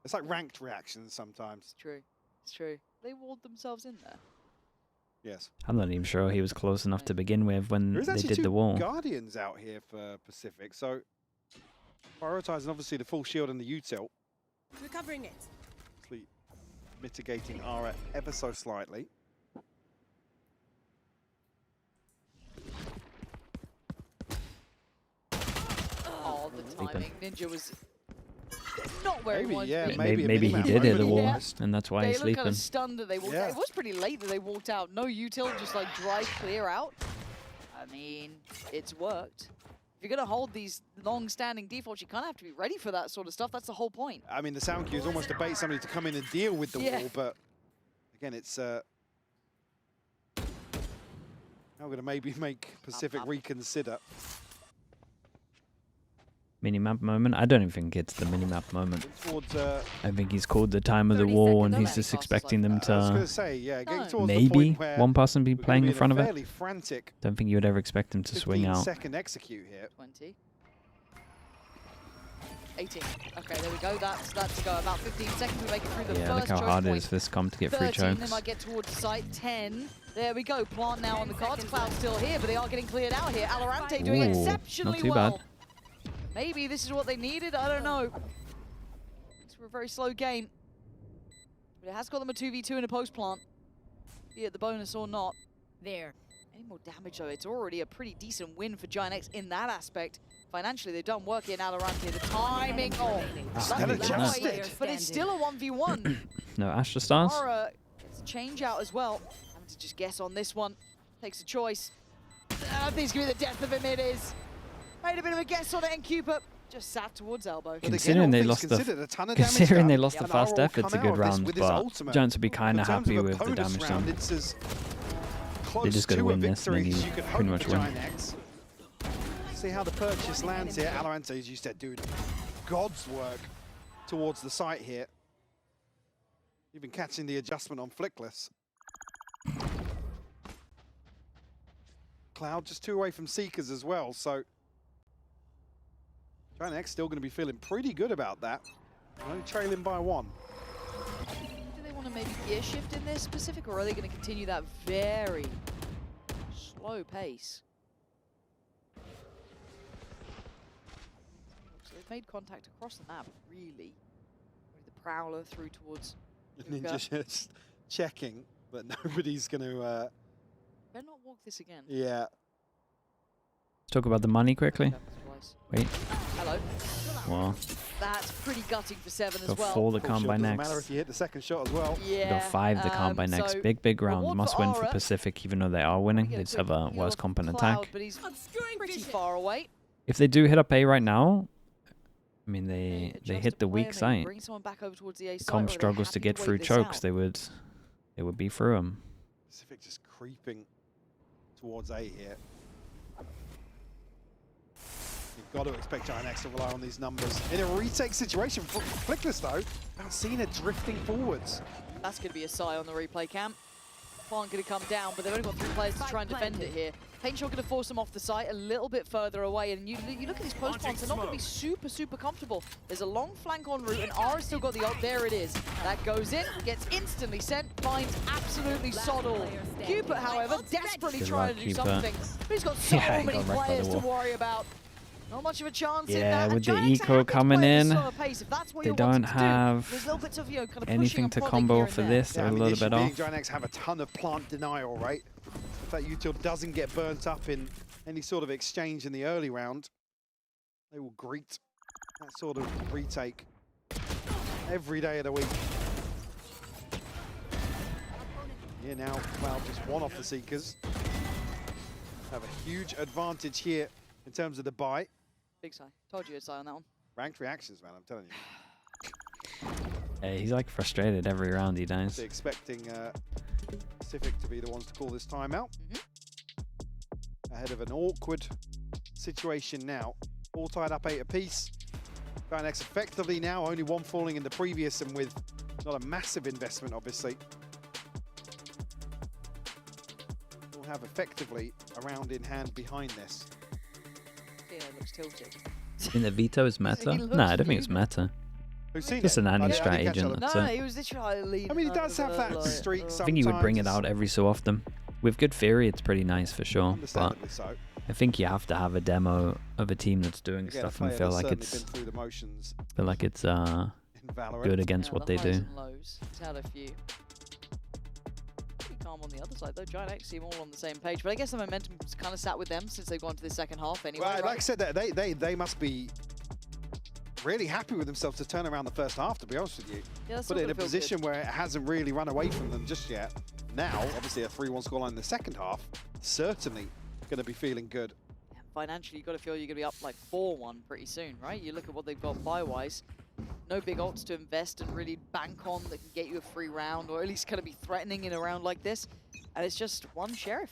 It's like ranked reactions sometimes. It's true. It's true. They walled themselves in there. Yes. I'm not even sure he was close enough to begin with when There is they actually did 2 the wall. Guardians out here for Pacific, so prioritizing obviously the full shield and the util, Recovering it. actually mitigating Ara ever so slightly. Oh, the Sleeping. timing. Ninja was not where he Maybe, wanted yeah, to be. maybe a Maybe he mini-map did hit the moment wall, almost. and that's why They he's looked kind sleeping. of stunned that they walked Yeah. out. It was pretty late that they walked out. No util, just like dry clear out. I mean, it's worked. If you're going to hold these long-standing defaults, you kind of have to be ready for that sort of stuff. That's the whole point. I mean, the sound cue is almost to bait somebody to come in and deal with the Yeah. wall, but again, it's now we're going to maybe make Pacific reconsider. Mini-map moment? I don't even think it's the mini-map moment. Towards, I think he's called the time of the 30 wall and seconds. he's just Passes expecting like them that. I was going to to say, yeah, getting No. towards the maybe point where one person be we're gonna playing be in front of it. fairly frantic Don't think you would ever expect him to swing out. 15-second execute here. 20. 18. Okay, there we go. That's to go. About 15 seconds. We make it through the Yeah, first look how choke hard it point. is for this comp to get free 13, they chokes. might get towards the site. 10. There we go. Plant now on the cards. Cloud's still here, but they are getting cleared out here. VALORANT doing Ooh, exceptionally not too well. bad. Maybe this is what they needed. I don't know. It's a very slow game. But it has got them a 2v2 in a post plant. Be it the bonus or not. There. Any more damage though, it's already a pretty decent win for GIANTX in that aspect. Financially, they've done work in VALORANT here. The timing, Still lucky adjusted. boy, but it's still a 1v1. No Astra Stars? Aura gets a change out as well. Having to just guess on this one. Takes a choice. I think it's going to be the death of him. It is. Made a bit of a guess on it, and Cupid just sat towards elbow. Considering they lost the fast F, it's a good round, but Giants would be kind of happy with the damage done. They just got to win this, and then you pretty much win. See how the purchase lands here. VALORANT, as you said, doing God's work towards the site here. Even catching the adjustment on Flickless. Cloud just 2 away from Seekers as well, so GIANTX still going to be feeling pretty good about that. Only trailing by 1. Do they want to maybe gear shift in this specific, or are they going to continue that very slow pace? So they've made contact across the map, really. The Prowler through towards Ninja just checking, but nobody's going to... better not walk this again. Yeah. Let's talk about the money quickly. Wait. Hello. Well, That's pretty gutting for 7 as got well. 4 the calm by Doesn't next. matter if you hit the second shot as well. Yeah. Got 5 the calm by next. So Big round. reward Must for win for Aura. Pacific, even though they are winning. They just have a worse comp and attack. But he's pretty far away. If they do hit up A right now, I mean, they Adjust hit the player, weak maybe side. bring someone back over towards the A side, Comp or are they struggles to happy get wait through this chokes. out? They would be through them. Pacific just creeping towards A here. You've got to expect GIANTX to rely on these numbers. In a retake situation, Flickless though, I've seen it drifting forwards. That's going to be a sigh on the replay cam. Plant going to come down, but they've only got 3 players to try and defend it here. Paint Shot going to force them off the site a little bit further away, and you look at these close plants, they're not going to be super comfortable. There's a long flank en route, and Ara's still got the ult. There it is. That goes in, gets instantly sent, finds absolutely Soddle. Cupid, however, desperately Good trying luck, to do Cupid. something. But he's got so Yeah, he many got wrecked by players the to wall. worry about. Not much of a chance in Yeah, that. with the GIANTX are eco happy to coming play at a in, slower pace if that's what they you're wanting don't to do. have There's little bits of, kind of pushing anything and to prodding combo here and for there. this. They're a little bit off. GIANTX have a ton of plant denial, right? If that util doesn't get burnt up in any sort of exchange in the early round, they will greet that sort of retake every day of the week. Here now, Cloud just 1 off the Seekers. Have a huge advantage here in terms of the buy. Big sigh. Told you a sigh on that one. Ranked reactions, man, I'm telling you. Yeah, he's like frustrated every round he dies. They're expecting Pacific to be the ones to call this timeout. Ahead of an awkward situation now. All tied up 8 apiece. GIANTX effectively now, only 1 falling in the previous, and with not a massive investment, obviously. We'll have effectively a round in hand behind this. Yeah, looks tilted. In the veto is meta? looks Nah, I don't think it's fuming. meta. Who's seen Just it? an I anti-strat didn't catch agent, that. that's No, it. he was literally leading. I mean, he does have over, that like, streak I sometimes. think he would bring it out every so often. With good theory, it's pretty nice for sure. But Understandably so. I think you have to have a demo of a team that's doing Again, a stuff and player feel that's like certainly it's been through the motions in Valorant. good against Yeah, what the they highs do. and lows. He's had a few. Pretty calm on the other side though. GIANTX seem all on the same page, but I guess the momentum's kind of sat with them since they've gone to the second half anyway. Well, right? like I said, they must be really happy with themselves to turn around the first half, to be honest with you. Yeah, that's Put all it in a gonna feel position where it hasn't really run away from them just yet. Now, obviously a 3-1 scoreline in the second half, certainly going to be feeling good. Yeah, financially, you've got to feel you're going to be up like 4-1 pretty soon, right? You look at what they've got buy-wise. No big ults to invest and really bank on that can get you a free round, or at least kind of be threatening in a round like this. And it's just one Sheriff.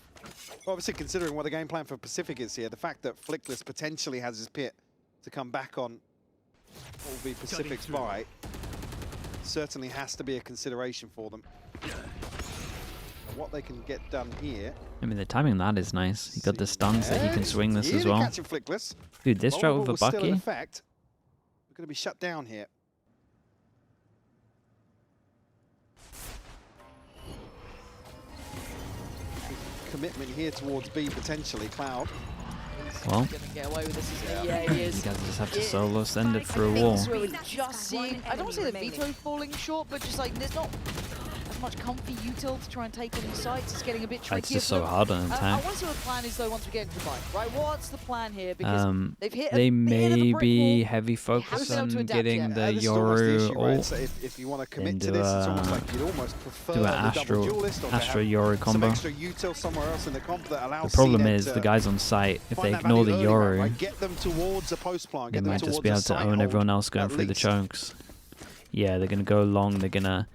Well, obviously, considering what the game plan for Pacific is here, the fact that Flickless potentially has his pit to come back on what will be Pacific's buy certainly has to be a consideration for them. And what they can get done here. I mean, the timing on that is nice. You got the stuns that he can swing this as Nearly well. catching Flickless. Dude, this strat with a Vulnerable still in Bucky. effect. We're going to be shut down here. Commitment here towards B potentially. Cloud. Well, Gonna get away with this, isn't he? Yeah, he you is. guys just have to solo send it through a wall. So we're just seeing, I don't want to say the veto falling short, but just like there's not much comfy util to try and take on these sites. It's getting a bit tricky. It's just so hard on I attack. want to see what the plan is though once we get into the fight. Right, what's the plan here? Because they've hit They a bit of a may brick be wall. heavy focus been able on to adapt getting yet. the This is almost the Yoru issue, right? ult. So if you want to commit and to do this, it's a- almost like you'd almost prefer do an the double duelist or to Astra have Yoru some combo. extra util somewhere else in the comp that allows The problem CNED is to the guys on site, if find they that ignore the value early, right? Yoru, Get them towards a post plant. they Get them might just towards be a able to site own hold everyone else going at through the least. chunks. Yeah, they're gonna go long. They're gonna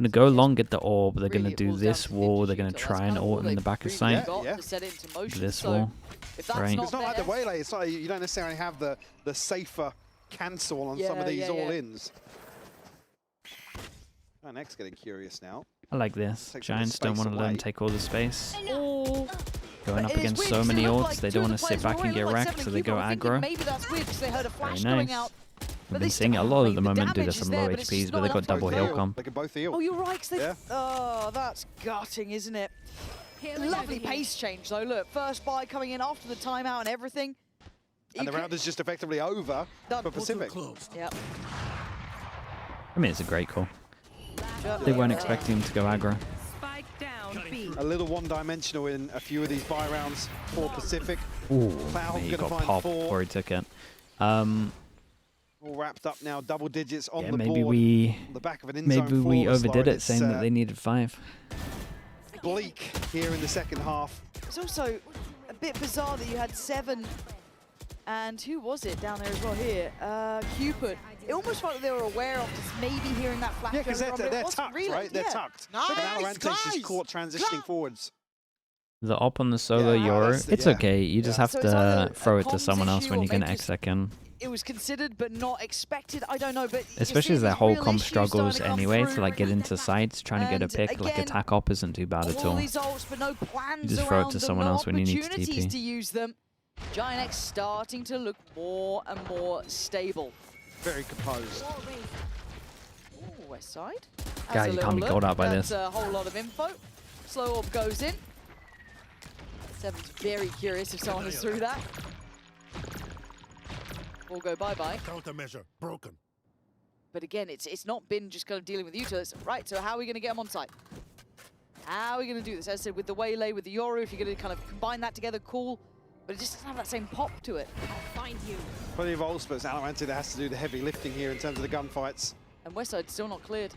go long, get the orb. They're Really, gonna it do boils down this to wall. They're vintage gonna util. try That's and kind of all ult in the they've back of really sight. got Yeah. to set it into motion. This So wall. if that's Right. not It's not like the there, waylay. It's like you don't necessarily have the safer cancel on some of these Yeah, yeah. all-ins. GIANTX getting curious now. I like this. Take some of the Giants don't space want to let them away. take all the space. Oh. Going But up it is against weird so 'cause it many looked ults, like they two don't of want the to sit players back were and in, get like wrecked, 7 so and they go Cupid. I'm thinking aggro. maybe that's weird because they heard a flash Very going nice. out. We've But been they seeing still- a lot I at the mean, moment do damage this is on there, low but it's HPs, just but not they got enough for double a heal kill. comp. They can both heal. Oh, you're right. 'Cause Yeah. Oh, that's gutting, isn't it? Lovely pace change, though. Look, first buy coming in after the timeout and everything. And the round is just effectively over Done. for Pacific. Yep. I mean, it's a great call. Yep. They weren't expecting him to go aggro. Spike down B. A little one-dimensional in a few of these buy rounds for Pacific. Ooh, Cloud he gonna got find popped 4. before he took it. All wrapped up now, double digits on Yeah, the maybe board. we On the back of an in-zone maybe we forward overdid slide. it, saying that they needed 5. Bleak here in the second half. It's also a bit bizarre that you had 7 and who was it down there as well here? Cupid. It almost felt like they were aware of just maybe hearing that flash. Yeah, because earlier on, but it they're wasn't tucked, really. right? They're Yeah. tucked. Nice, But Valorant takes just guys. caught transitioning forwards. The op on the solo Yeah, Yoru, that's the- it's yeah. okay. You just Yeah. have So it's either to a throw it to comms someone else issue when or you're going to maybe just- exec in. It was considered but not expected. I don't know, but you Especially see as their these whole real comp issues starting struggles to come anyway to through. like get into sites, trying to get a And pick. Like again, attack op isn't too bad at All all. these ults, but no plans just throw it around to them, someone no else when you need to opportunities TP. to use them. GIANTX starting to look more and more stable. Very composed. Ooh, west side. Has Guys, a you little can't be look. called out by That's this. a whole lot of info. Slow orb goes in. Seven's very curious if someone is through that. We'll go bye-bye. Countermeasure broken. But again, it's not been just kind of dealing with the utilities. Right, so how are we going to get them on site? How are we going to do this? As I said, with the waylay, with the Yoru, if you're going to kind of combine that together, cool. But it just doesn't have that same pop to it. I'll find you. Plenty of ults, but it's Valorant that has to do the heavy lifting here in terms of the gunfights. And Westside still not cleared.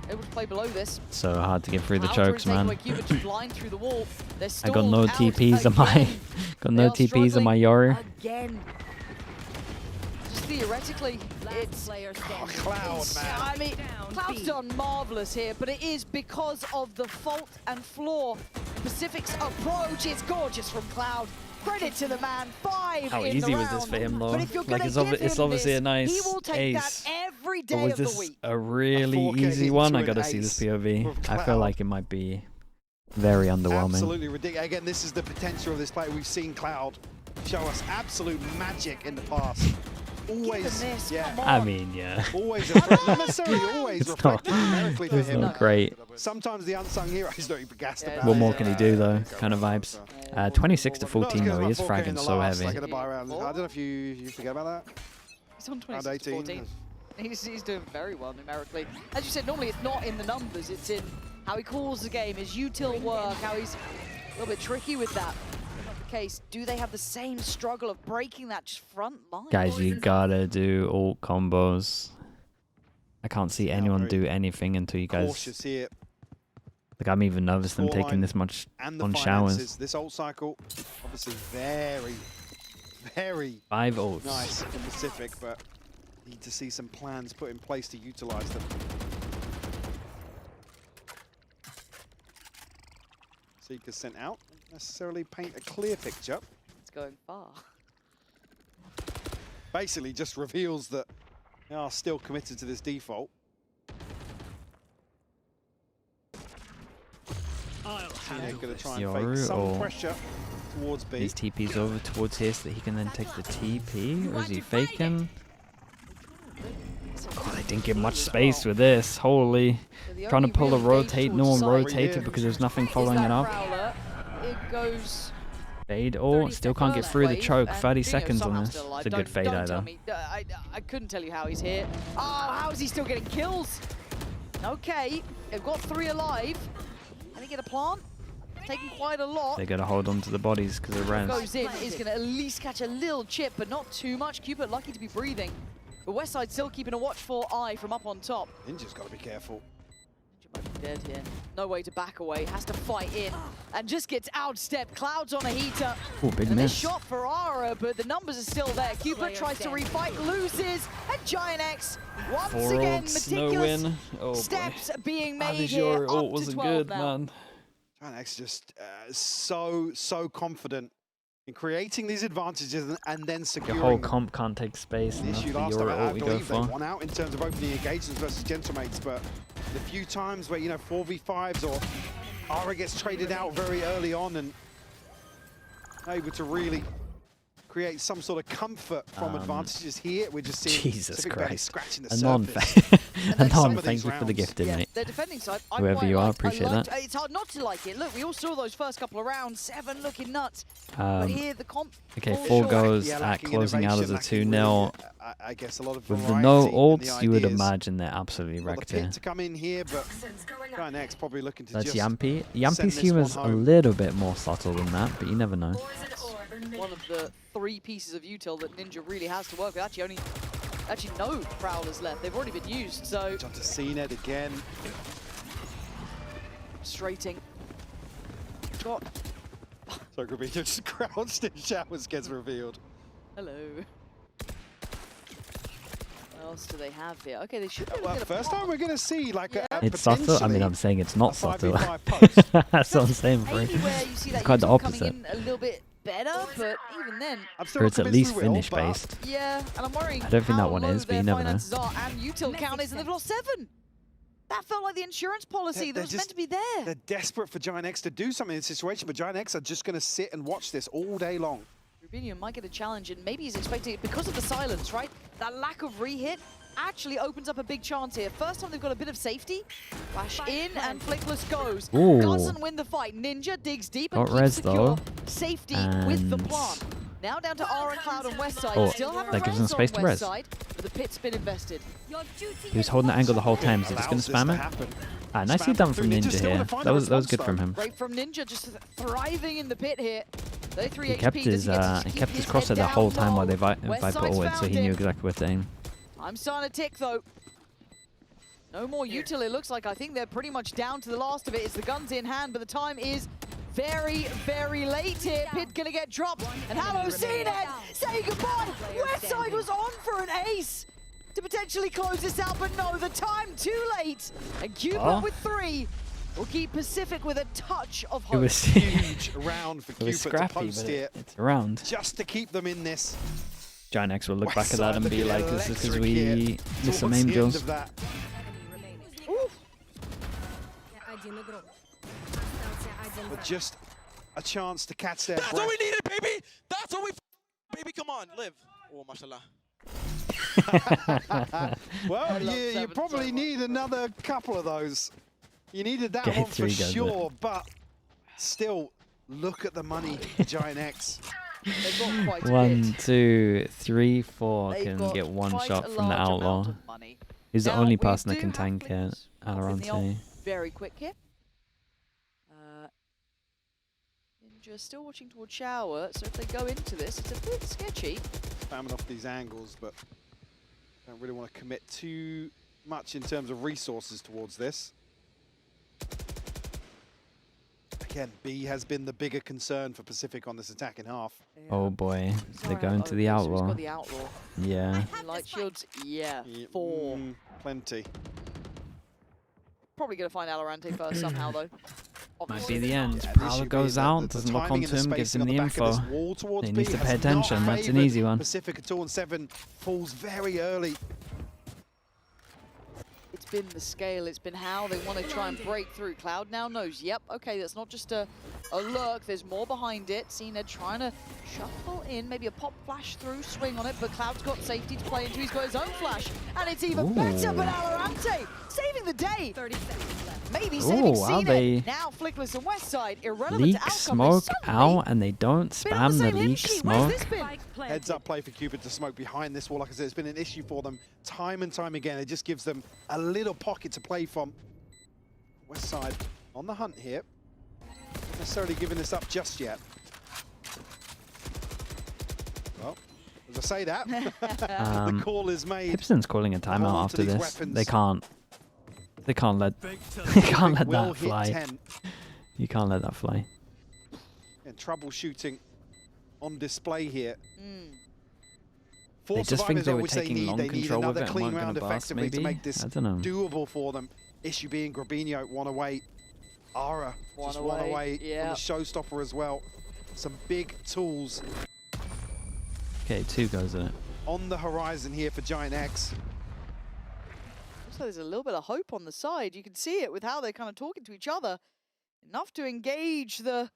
Able to play below this. So hard to get through the Counter chokes, and man. takeaway Cupid just blind through the wall. They're I got no stalled out TPs on my again. got They no are TPs on my Yoru. Again. Just theoretically, it's... Player Oh, standing. Cloud, man. I mean, Down Cloud's B. done marvellous here, but it is because of the fault and flaw. Pacific's approach is gorgeous from Cloud. Credit to the man, 5 How in easy the was round. this for him, though? But if you're Like, gonna it's give it's him obviously this, a nice he will take ace. that every But day was of the this week. a really 4K easy one? I into an gotta see this ace POV. with I feel Cloud. like it might be very underwhelming. Absolutely ridiculous. Again, this is the potential of this player. We've seen Cloud show us absolute magic in the past. Always, Given this, yeah. come on. I mean, yeah. Always, not necessarily always It's not- reflected numerically for It's him. not great. Sometimes the unsung heroes don't even gassed Yeah, about What it. more can he do, though? Kind of vibes. 26 to 14, though. He is fragging fragging so heavy. Like in the buy round. I don't know if you forget about that. He's on Round 26 to 18. 14. He's doing very well numerically. As you said, normally it's not in the numbers, it's in how he calls the game, his util work, how he's a little bit tricky with that. Not the case. Do they have the same struggle of breaking that just front line? Guys, you gotta do ult combos. I can't see anyone do anything until you guys... Cautious here. Like, I'm even nervous them taking Scoreline this much and the on finances. showers. This ult cycle, obviously very, very 5 ults. nice in Pacific, but need to see some plans put in place to utilize them. Seekers sent out, don't necessarily paint a clear picture. It's going far. Basically just reveals that they are still committed to this default. They're going to try and Yoru fake some or pressure towards B. His TP's over towards here so that he can then take the TP, or is he faking? God, I didn't get much space with this. Holy. So the Trying to only pull a real rotate, engage no one towards side rotated because there's nothing is following that it up. Prowler. It goes Fade, or still can't get through the wave, choke. and 30 Dino seconds on somehow this. still alive. It's a good fade don't tell either. me. I couldn't tell you how he's here. Oh, how is he still getting kills? Okay, they've got 3 alive. Can they get a plant? Taking quite a lot. They got to hold on to the bodies because of res. Goes in, is going to at least catch a little chip, but not too much. Cupid lucky to be breathing. But Westside still keeping a watchful eye from up on top. Ninja's got to be careful. Ninja might be dead here. No way to back away. Has to fight in and just gets outstepped. Cloud's on a heater. Oh, big and miss. this shot for Ara, but the numbers are still there. Cupid tries to refight, loses, and GIANTX once again meticulous steps being made here. Your ult wasn't good, now. man. GIANTX just so confident in creating these advantages and then securing Your whole comp can't take space, and the that's issue the last Euro time. I ult we go believe they for. won out in terms of opening engagements versus Gentlemates, but the few times where, you know, 4v5s or Ara gets traded out very early on and able to really create some sort of comfort from advantages here, we're just seeing Jesus Christ. scratching the Anon, surface. Anon, thank you for the gifted, Yeah, mate. their defending side, I Whoever quite you are, liked. appreciate that. It's hard not to like it. Look, we all saw those first couple of rounds. 7 looking nuts. But here the comp. Okay, falls 4 short. goes Yeah, at lacking closing out as a innovation, 2-0. I guess a lot of With the variety no in the ults, you would ideas. imagine they're absolutely Well, the wrecked pit here. to come in here, but GIANTX probably looking to That's just Yampy. send Yampy's this humor's one a home. little bit more subtle than that, but you never know. One of the 3 pieces of util that Ninja really has to work with. Actually no Prowlers left. They've already been used, so John to CNED again. frustrating. Got So Grabino just crouched in showers gets revealed. hello. What else do they have here? Okay, they should be able to Well, get a first time we're going to see like a It's subtle. I mean, I'm potentially saying it's not a subtle. 5v5 post. That's what I'm saying, bro. maybe where you see that It's quite the util coming opposite. in a little bit better, but even then, I'm still Or not it's at convinced least we will, finish but based. yeah, and I'm worrying I don't think how that one low is, but you their never know. finances are, and util count is, and they've lost 7. That felt like the insurance policy that They're was just- meant to be there. They're desperate for GIANTX to do something in this situation, but GIANTX are just going to sit and watch this all day long. Rubinium might get a challenge, and maybe he's expecting it because of the silence, right? That lack of re-hit actually opens up a big chance here. First time they've got a bit of safety. Flash in, and Flickless goes. Ooh. Doesn't win the fight. Ninja digs deep and Got keeps res, secure though. safety with the And- plant. Now down to Aura, Cloud, and Westside. Oh, Still have a that gives them res space on to res. Westside, but the pit's been invested. He was holding the angle the whole time, so just going Allows to this spam it. happen. Ah, nicely Spam done through. from Ninja Ninja still here. to find That a was response, good from though. him. Great from Ninja, just thriving in the pit here. 33 He HP. kept Does his get to he kept keep his crosshair head the whole down time while low? they Viper Westside's ulted, so found he knew him. exactly where to aim. I'm starting to tick though. No more util, it looks like. I think they're pretty much down to the last of it. It's the guns in hand, but the time is very, very late here. Pit gonna get dropped. And hello, CNED! Say goodbye! Westside was on for an ace to potentially close this out, but no, the time too late. And Cupid Oh. with 3 will keep Pacific with a touch of It hope. was Huge round for it was Cupid to scrappy, post but here it's around. just to keep them in this. GIANTX will look back at Westside that and be looking like, "Is this because electric we here missed some towards aim the end drills?" of that. But just a chance to catch their That's breath. what we needed, baby. That's what we. Baby, come on, live. Oh, mashallah. Well, love you seven probably so much. need another couple of those. You needed that Get one for 3 guns, sure, but still, look at the money, GIANTX. They've got quite a 1, bit. 2, 3, 4 They've can got get one quite shot a from the large amount outlaw. of money. He's the Now, only we person that do can have tank it. Flickers up in the ult Valorant. very quick here. Ninja still watching towards shower, so if they go into this, it's a bit sketchy. Spamming off these angles, but don't really want to commit too much in terms of resources towards this. Again, B has been the bigger concern for Pacific on this attacking half. Oh boy, they're going to the Okay, so he's outlaw. got the outlaw. Yeah. Light shields, yeah, Yeah, 4. Plenty. Probably going to find Valorant first somehow, though. Might Obviously. be the end. Yeah, the Prowler issue goes being out, that the doesn't lock timing onto and him, the gives spacing him on the back of this info. wall towards He B needs to has pay not attention. That's an favoured easy one. Pacific at all, and 7 falls very early. It's been the scale, it's been how they want to try and break through. Cloud now knows, yep, okay, that's not just a lurk, there's more behind it. CNED trying to shuffle in, maybe a pop flash through, swing on it, but Cloud's got safety to play into. He's got his own flash, and it's even better, but Ooh. Valorant saving the day. 30 seconds left. Maybe saving wow, CNED. they Now Flickless and Westside, irrelevant leak to outcome. smoke Suddenly, out and they don't been on spam the same hymn leak sheet. Where's smoke. this been? Heads up play for Cupid to smoke behind this wall. Like I said, it's been an issue for them time and time again. It just gives them a little pocket to play from. Westside on the hunt here. Not necessarily giving this up just yet. Well, as I say that, the call is made. Gibson's calling a Hold timeout on after to these this. weapons. They can't let Will that hit fly. 10. You can't let that fly. And troubleshooting on display here. They just think Survivors they are were which taking need. long They need control with another it and clean weren't round going to bust, effectively to maybe? make this I don't know. doable for them. Issue being Grabinho, one away. Ara, just one away from the showstopper as well. Some big tools Okay, 2 goes in it. on the horizon here for GIANTX. Looks like there's a little bit of hope on the side. You can see it with how they're kind of talking to each other. Enough to engage the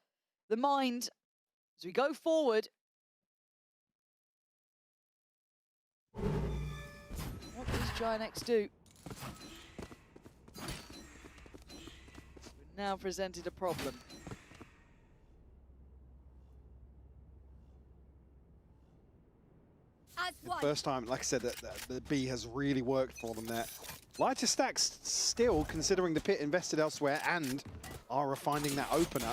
mind as we go forward. What does GIANTX do? We're now presented a problem. First time, like I said, that the B has really worked for them there. Lighter stacks still, considering the pit invested elsewhere, and Ara finding that opener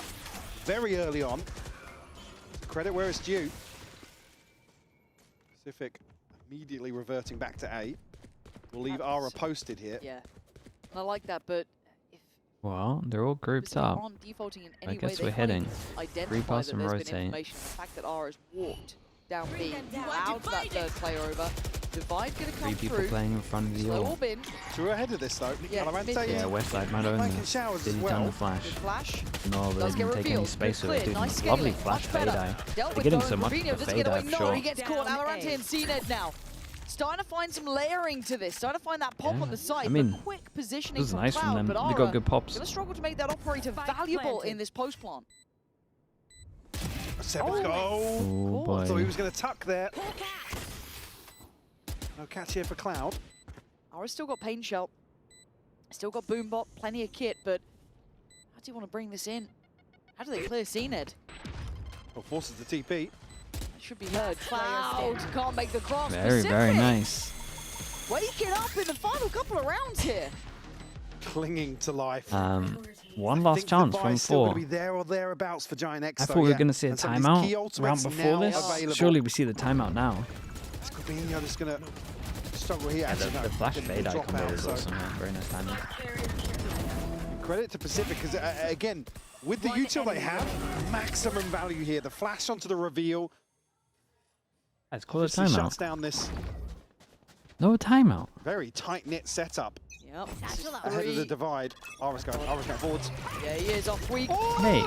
very early on. Credit where it's due. PCIFIC immediately reverting back to A. We'll leave Ara posted here. Yeah, I like that, but if Well, they're all grouped up. aren't defaulting in any I guess way, we're they can't hitting. even identify Repass that and there's been rotate. information. The fact that R has walked down B, allowed that third player over. Divide gonna 3 come people through. playing in front of the Slow all. orb in. Two ahead of this though. Yeah, Valorant mid- taking- Yeah, Westside might own making this. showers Did as he well. done the flash? Good flash. No, they Does get didn't take any revealed. space Good with it, clear. dude. Nice Lovely scaling. flash Much fade better. eye. Dealt They're with getting though, so much Rubinho for doesn't fade get away. eye, No, sure. he gets caught. Down Valorant A. and CNED now. Starting to find some layering to this. Starting to find that pop Yeah. on the side. I mean, but quick positioning This is from nice Cloud, from them. but They Ara got good pops. gonna struggle to make that operator Spike valuable planted. in this post plant. Seven's go. Oh boy. Thought he was going to tuck there. No catch here for Cloud. Ara's still got Pain Shell. Still got Boombot, plenty of kit, but how do you want to bring this in? How do they clear CNED? Well, forces the TP. That should be heard. Cloud can't make the cross. Very, very Pacific nice. waking up in the final couple of rounds here. Clinging to life. One I last think chance the from buy's still 4. gonna be there or thereabouts for GIANTX. I though, thought we were yeah. going to see a And some of these key timeout ultimates round before now this. available. Surely we see the timeout now. Is Grabinho just going to struggle here? Yeah, Actually, the no, flash didn't fade eye drop combo out, is so awesome. Yeah, very nice timing. Credit to Pacific, because again, with the util they have, maximum value here. The flash onto the reveal. Let's call it Obviously shuts timeout. down this No timeout. very tight-knit setup Yep. ahead of the divide. Ara's going forwards. Yeah, he is off weak. Mate,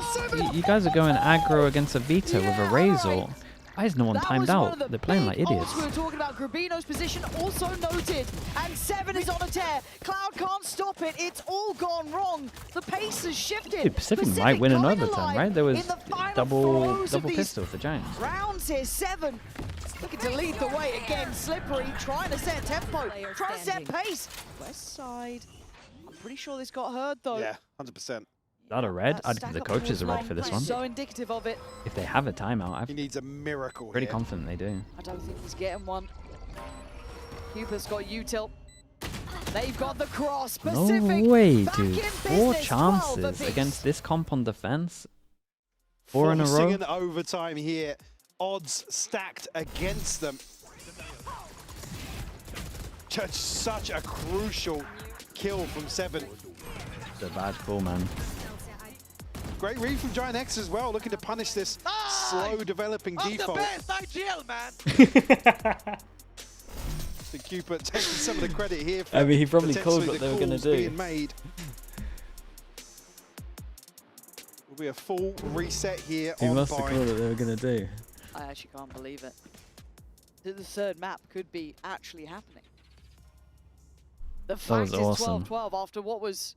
you guys are going aggro against a Vita with a Razor. Why is no one That timed was one out? of the They're playing big like idiots. odds we were talking about. Grabino's position also noted, and 7 is on a tear. Cloud can't stop it. It's all gone wrong. The pace has shifted. Dude, Pacific might win in coming overtime, alive right? There was in the final double throes of these pistol for Giants. rounds here. 7 looking to lead the way again. Slippery, trying to set tempo, trying to set pace. West side. I'm pretty sure this got heard though. Yeah, 100%. Is that a red? That I'd stack give the up coaches a towards red for this long, one. So indicative of it. If they have a timeout, He I'm needs a miracle pretty here. confident they do. I don't think he's getting one. Cupid's got util. They've got the cross. Pacific No way, back dude. in 4 business. 12 chances apiece. against this comp on defense. 4 in a Forcing row. an overtime here. Odds stacked against them. Just such a crucial kill from 7. It's a bad call, man. Great read from GIANTX as well, looking to punish this slow developing I'm the default. best IGL, man. The Cupid taking some of the credit here for I mean, he probably called potentially what they the were gonna calls do. being made. Will be a full reset here He on must have Bind. called what they were going to do. I actually can't believe it. The third map could be actually happening. The fact was is awesome. 12-12 after what was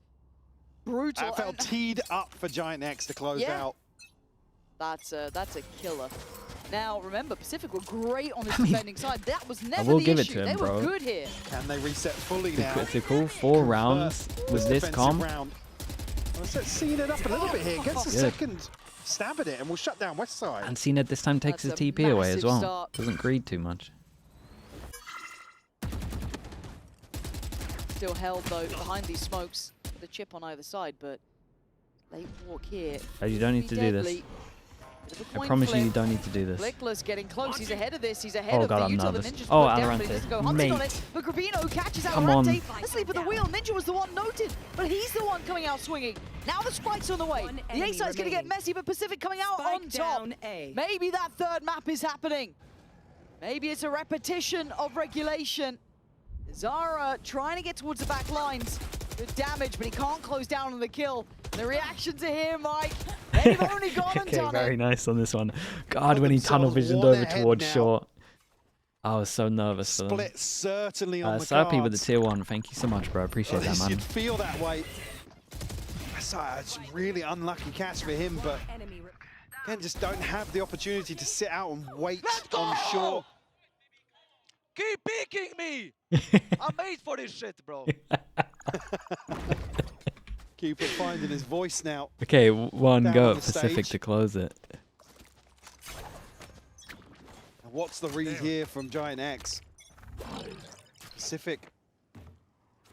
brutal. That felt and teed up for GIANTX to close Yeah. out. that's a killer. Now remember, Pacific were great on this defending side. That was never will the give it issue. to him, They bro. were good here. Can they reset fully now? To call 4 rounds with this defensive comp, round. Let's see it up a little bit here. Gets the second stab at it and we'll shut down West Side. And CNED this time takes his That's a TP away as massive well. start. Doesn't greed too much. Still held though behind these smokes with a chip on either side, but late walk here. Oh, you don't need to do this. Deadly. Bit of a I coin promise flip. you don't need to do this. Flickless getting close. He's ahead of this. He's ahead Oh of god, the I'm Utah. The nervous. Ninja's Oh, definitely just go hunting on mate. it. But Gravino catches out Come on. Arante. Asleep at the wheel. Ninja was the one noted, but he's the one coming out swinging. Now the spike's on the way. One The A enemy side's going to get remaining. messy, but Pacific coming out Spike on top. down A. Maybe that third map is happening. Maybe it's a repetition of regulation. Zara trying to get towards the back lines. Good damage, but he can't close down on the kill. The reaction to him, Mike. They've only gone and Okay, done very it. nice on this one. God, when he tunnel visioned one over ahead towards now. short. I was so nervous for them. Split certainly on the Serpy cards. with the tier 1. Thank you so much, bro. Appreciate At that, least man. you'd feel that way. It's a really unlucky catch for him, but Enemy re- again, just don't have the opportunity to sit out and wait on shore. Keep picking me! I'm made for this shit, bro. Cupid finding his voice now. Okay, one Down go on at the Pacific stage. to close it. What's the read here from GIANTX? Pacific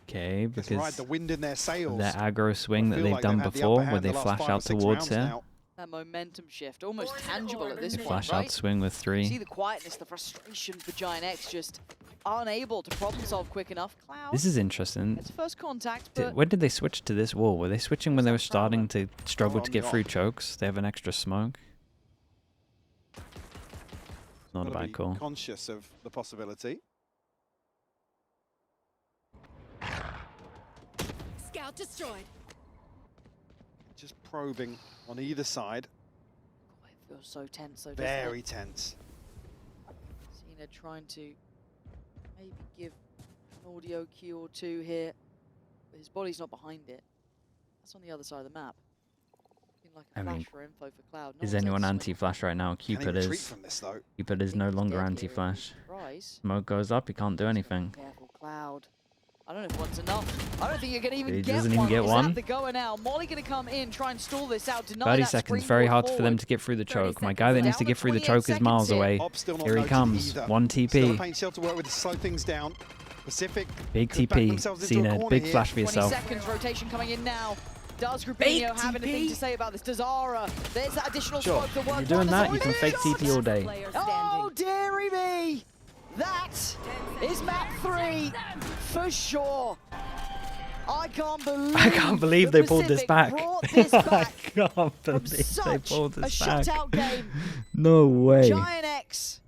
Okay, just ride because the wind in their sails. their aggro swing I that feel they've like done had the before, upper where hand they the last flash 5 or out 6 towards rounds here. now. That momentum shift, almost tangible at this They point, flash right? out swing with See 3. the quietness, the frustration for GIANTX, just unable to problem solve quick enough. Cloud, This is interesting. it's first contact, but When did they switch to this wall? Were they switching when they were starting to struggle Oh, to get no. through chokes? They have an extra smoke. Not a Gotta bad be call. conscious of the possibility. Scout destroyed. Just probing on either side. it feels so tense, though, doesn't Very it? tense. Cena trying to maybe give an audio cue or two here, but his body's not behind it. That's on the other side of the map. Looking like a I flash mean, for info for Cloud. No Is one's anyone there to swing. anti-flash right now? Can he Cupid retreat is. from this though? Cupid is I no think he's longer dead here, anti-flash. Surprise. Smoke goes up, he can't do anything. Careful, Cloud. I don't know if one's enough. I don't think you're going to even He get doesn't one. even get Is one. that the goer now? Molly going to come in, try and stall this out, deny 30 that seconds, springboard very hard for them forward. to get through the 30 choke. My seconds guy that needs down to to get through the 28 choke is miles seconds here. away. Op still not Here he noted comes. either. 1 Still a TP. paint shell to work with to slow things down. Pacific Big could back TP. themselves into a CNED. corner Big here. flash for 20 yourself. seconds, rotation coming in now. Does Rubinho have anything TP? to say about this? Does Zara? There's that additional Sure. smoke that worked. You're doing that, you can fake TP. TP all day. Player Oh, standing. dearie me! That is map 3 for sure. I can't believe they the pulled this Pacific back. brought this I back can't from believe they such pulled a this back. shutout game. No way. GIANTX.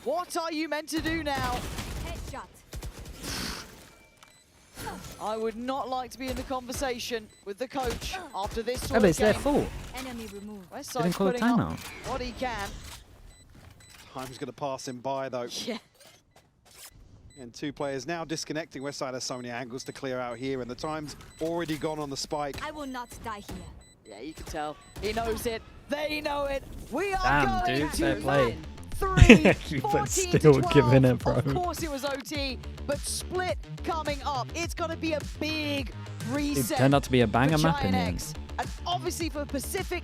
What are you meant to do now? Headshot. I would not like to be in the conversation with the coach after this Oh, sort but of it's their game. fault. Enemy removed. West They didn't Side's call a putting up timeout. what he can. Time's going to pass him by though. Yeah. And 2 players now disconnecting. Westside has so many angles to clear out here, and the time's already gone on the spike. I will not die here. Yeah, you can tell. He knows it. They know it. We are Damn, going dude, to fair play. map 3, But 14 still to 12. giving it, bro. Of course it was OT, but split coming up. It's going to be a big It reset. turned out to be a banger for map in the end. GIANTX. And obviously for Pacific,